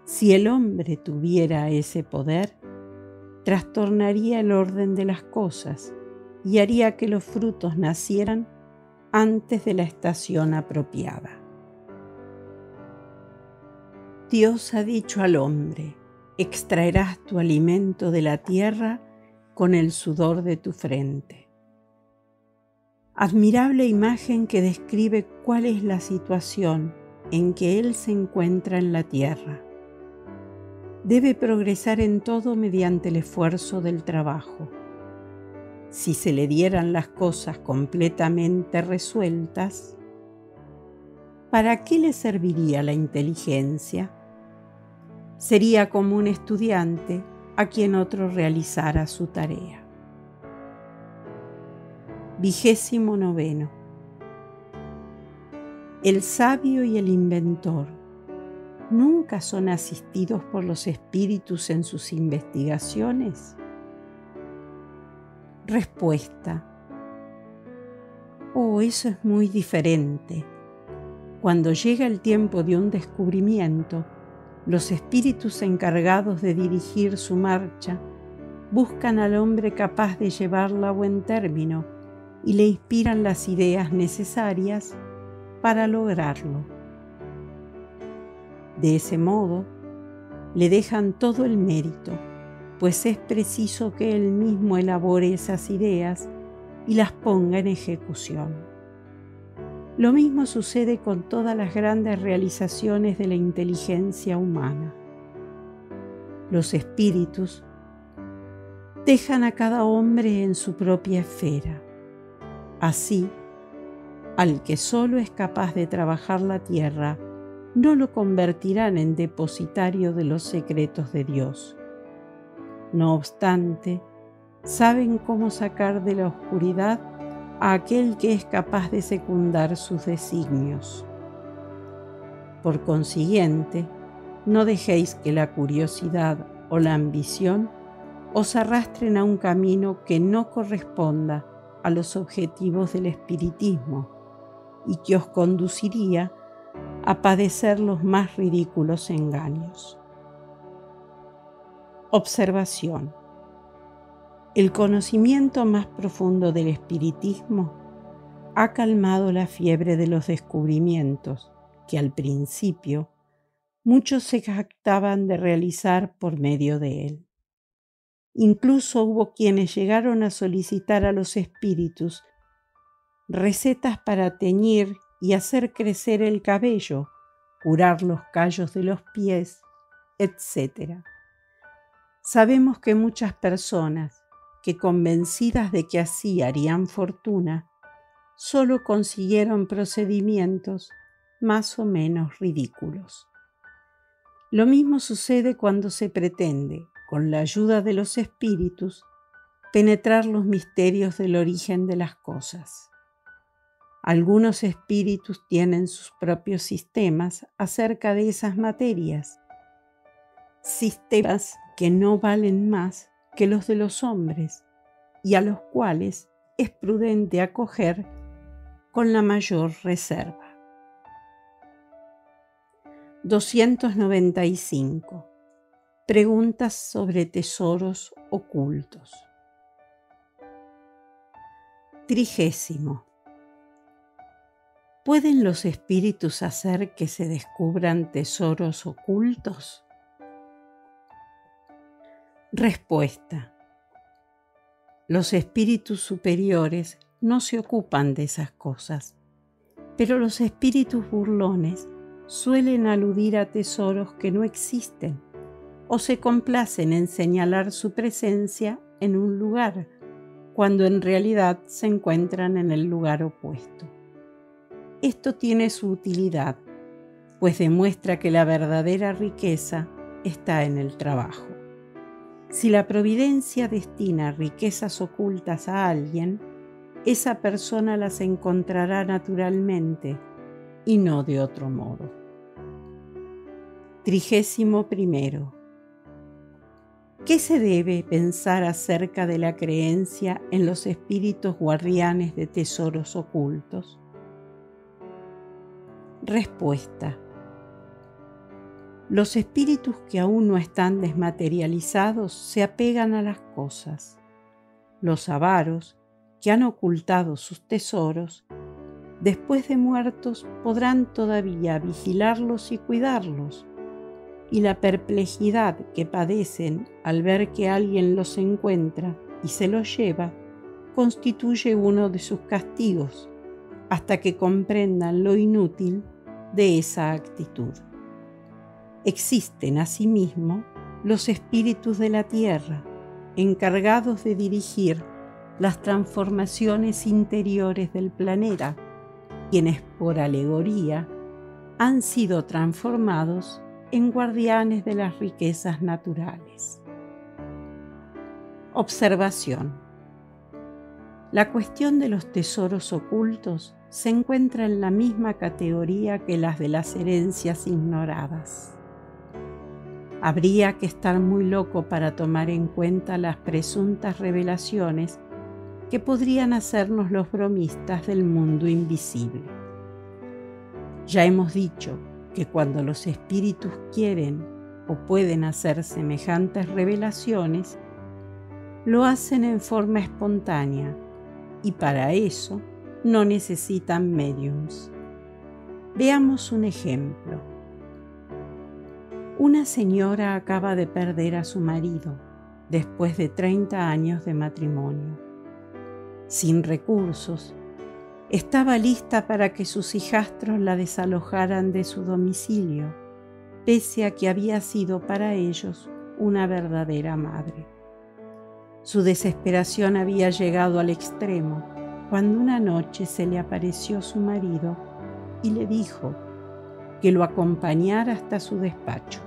Si el hombre tuviera ese poder, trastornaría el orden de las cosas y haría que los frutos nacieran antes de la estación apropiada. Dios ha dicho al hombre: extraerás tu alimento de la tierra con el sudor de tu frente. Admirable imagen que describe cuál es la situación en que él se encuentra en la tierra. Debe progresar en todo mediante el esfuerzo del trabajo. Si se le dieran las cosas completamente resueltas, ¿para qué le serviría la inteligencia? Sería como un estudiante a quien otro realizara su tarea. 29. El sabio y el inventor nunca son asistidos por los espíritus en sus investigaciones? Respuesta: oh, eso es muy diferente. Cuando llega el tiempo de un descubrimiento, los espíritus encargados de dirigir su marcha buscan al hombre capaz de llevarla a buen término y le inspiran las ideas necesarias para lograrlo. De ese modo, le dejan todo el mérito, pues es preciso que él mismo elabore esas ideas y las ponga en ejecución. Lo mismo sucede con todas las grandes realizaciones de la inteligencia humana. Los espíritus dejan a cada hombre en su propia esfera. Así, al que solo es capaz de trabajar la tierra, no lo convertirán en depositario de los secretos de Dios. No obstante, saben cómo sacar de la oscuridad a aquel que es capaz de secundar sus designios. Por consiguiente, no dejéis que la curiosidad o la ambición os arrastren a un camino que no corresponda a los objetivos del espiritismo y que os conduciría a padecer los más ridículos engaños. Observación. El conocimiento más profundo del espiritismo ha calmado la fiebre de los descubrimientos que al principio muchos se jactaban de realizar por medio de él. Incluso hubo quienes llegaron a solicitar a los espíritus recetas para teñir y hacer crecer el cabello, curar los callos de los pies, etc. Sabemos que muchas personas que, convencidas de que así harían fortuna, solo consiguieron procedimientos más o menos ridículos. Lo mismo sucede cuando se pretende, con la ayuda de los espíritus, penetrar los misterios del origen de las cosas. Algunos espíritus tienen sus propios sistemas acerca de esas materias, sistemas que no valen más que los de los hombres y a los cuales es prudente acoger con la mayor reserva. 295. Preguntas sobre tesoros ocultos. 30. ¿Pueden los espíritus hacer que se descubran tesoros ocultos? Respuesta. Los espíritus superiores no se ocupan de esas cosas, pero los espíritus burlones suelen aludir a tesoros que no existen o se complacen en señalar su presencia en un lugar, cuando en realidad se encuentran en el lugar opuesto. Esto tiene su utilidad, pues demuestra que la verdadera riqueza está en el trabajo. Si la providencia destina riquezas ocultas a alguien, esa persona las encontrará naturalmente y no de otro modo. 31. ¿Qué se debe pensar acerca de la creencia en los espíritus guardianes de tesoros ocultos? Respuesta. Los espíritus que aún no están desmaterializados se apegan a las cosas. Los avaros, que han ocultado sus tesoros, después de muertos podrán todavía vigilarlos y cuidarlos, y la perplejidad que padecen al ver que alguien los encuentra y se los lleva, constituye uno de sus castigos, hasta que comprendan lo inútil de esa actitud. Existen asimismo los espíritus de la tierra, encargados de dirigir las transformaciones interiores del planeta, quienes por alegoría han sido transformados en guardianes de las riquezas naturales. Observación. La cuestión de los tesoros ocultos se encuentra en la misma categoría que las de las herencias ignoradas. Habría que estar muy loco para tomar en cuenta las presuntas revelaciones que podrían hacernos los bromistas del mundo invisible. Ya hemos dicho que cuando los espíritus quieren o pueden hacer semejantes revelaciones, lo hacen en forma espontánea y para eso no necesitan médiums. Veamos un ejemplo. Una señora acaba de perder a su marido después de 30 años de matrimonio. Sin recursos, estaba lista para que sus hijastros la desalojaran de su domicilio, pese a que había sido para ellos una verdadera madre. Su desesperación había llegado al extremo cuando una noche se le apareció su marido y le dijo que lo acompañara hasta su despacho.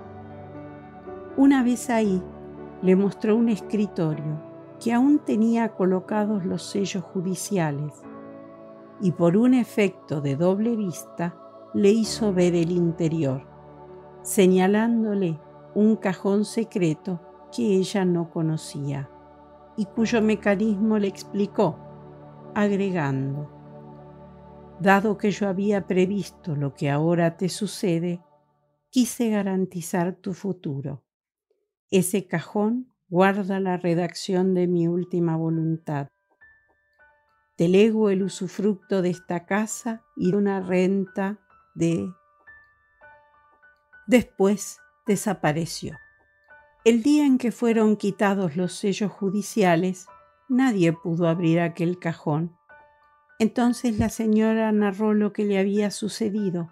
Una vez ahí, le mostró un escritorio que aún tenía colocados los sellos judiciales y por un efecto de doble vista le hizo ver el interior, señalándole un cajón secreto que ella no conocía y cuyo mecanismo le explicó, agregando: dado que yo había previsto lo que ahora te sucede, quise garantizar tu futuro. Ese cajón guarda la redacción de mi última voluntad. Te lego el usufructo de esta casa y de una renta de... Después desapareció. El día en que fueron quitados los sellos judiciales, nadie pudo abrir aquel cajón. Entonces la señora narró lo que le había sucedido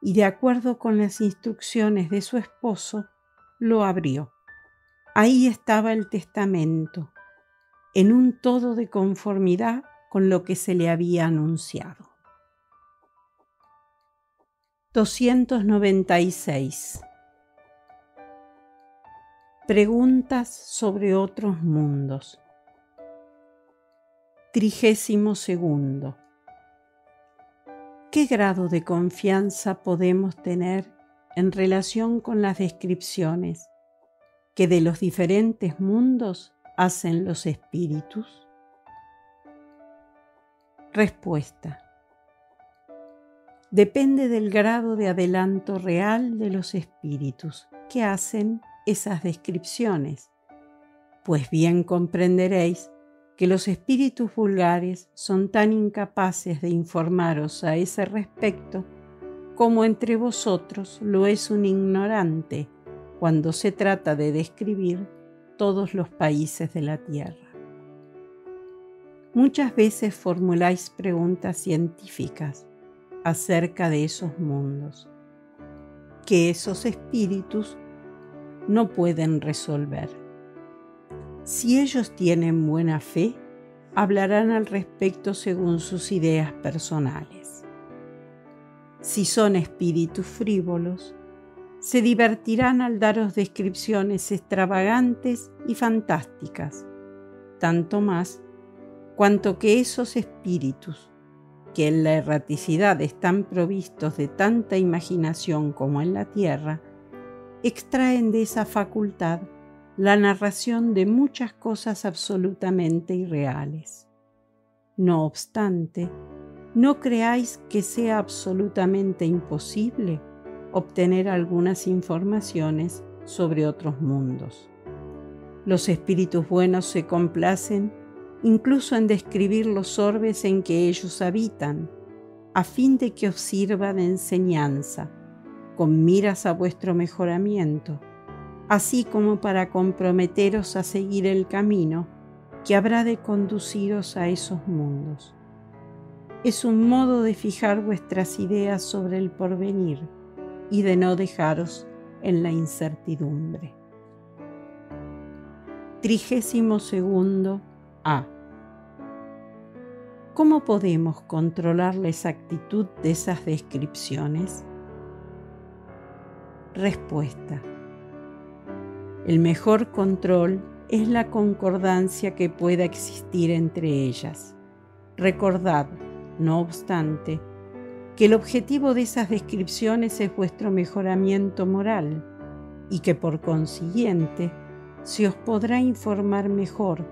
y, de acuerdo con las instrucciones de su esposo, lo abrió. Ahí estaba el testamento, en un todo de conformidad con lo que se le había anunciado. 296. Preguntas sobre otros mundos. 32. ¿Qué grado de confianza podemos tener en relación con las descripciones que de los diferentes mundos hacen los espíritus? Respuesta. Depende del grado de adelanto real de los espíritus que hacen esas descripciones, pues bien comprenderéis que los espíritus vulgares son tan incapaces de informaros a ese respecto como entre vosotros lo es un ignorante cuando se trata de describir todos los países de la tierra. Muchas veces formuláis preguntas científicas acerca de esos mundos, que esos espíritus no pueden resolver. Si ellos tienen buena fe, hablarán al respecto según sus ideas personales. Si son espíritus frívolos, se divertirán al daros descripciones extravagantes y fantásticas, tanto más cuanto que esos espíritus, que en la erraticidad están provistos de tanta imaginación como en la tierra, extraen de esa facultad la narración de muchas cosas absolutamente irreales. No obstante, no creáis que sea absolutamente imposible obtener algunas informaciones sobre otros mundos. Los espíritus buenos se complacen incluso en describir los orbes en que ellos habitan, a fin de que os sirva de enseñanza, con miras a vuestro mejoramiento, así como para comprometeros a seguir el camino que habrá de conduciros a esos mundos. Es un modo de fijar vuestras ideas sobre el porvenir y de no dejaros en la incertidumbre. 32. A. ¿Cómo podemos controlar la exactitud de esas descripciones? Respuesta. El mejor control es la concordancia que pueda existir entre ellas. Recordad, no obstante, que el objetivo de esas descripciones es vuestro mejoramiento moral, y que por consiguiente se os podrá informar mejor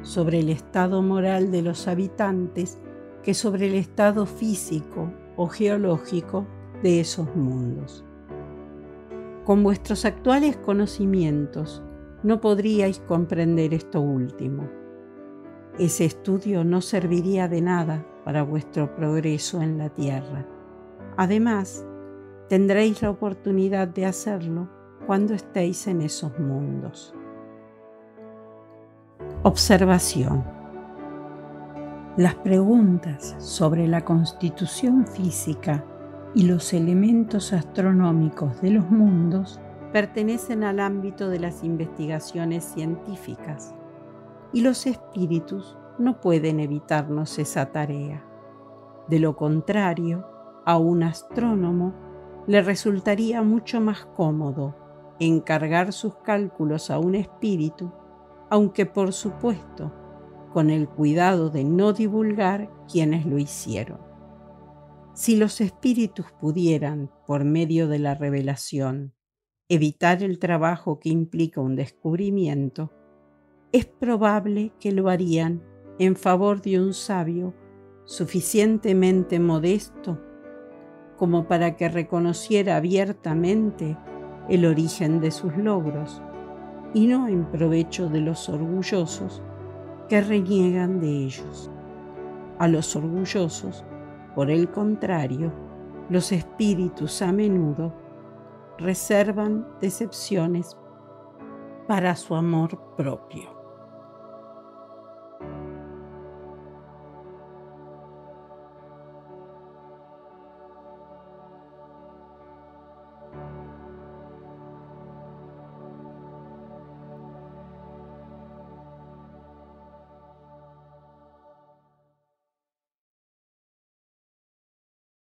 sobre el estado moral de los habitantes que sobre el estado físico o geológico de esos mundos. Con vuestros actuales conocimientos no podríais comprender esto último. Ese estudio no serviría de nada para vuestro progreso en la Tierra. Además, tendréis la oportunidad de hacerlo cuando estéis en esos mundos. Observación. Las preguntas sobre la constitución física y los elementos astronómicos de los mundos pertenecen al ámbito de las investigaciones científicas y los espíritus no pueden evitarnos esa tarea. De lo contrario, a un astrónomo le resultaría mucho más cómodo encargar sus cálculos a un espíritu, aunque por supuesto con el cuidado de no divulgar quienes lo hicieron. Si los espíritus pudieran, por medio de la revelación, evitar el trabajo que implica un descubrimiento, es probable que lo harían en favor de un sabio suficientemente modesto como para que reconociera abiertamente el origen de sus logros y no en provecho de los orgullosos que reniegan de ellos. A los orgullosos, por el contrario, los espíritus a menudo reservan decepciones para su amor propio.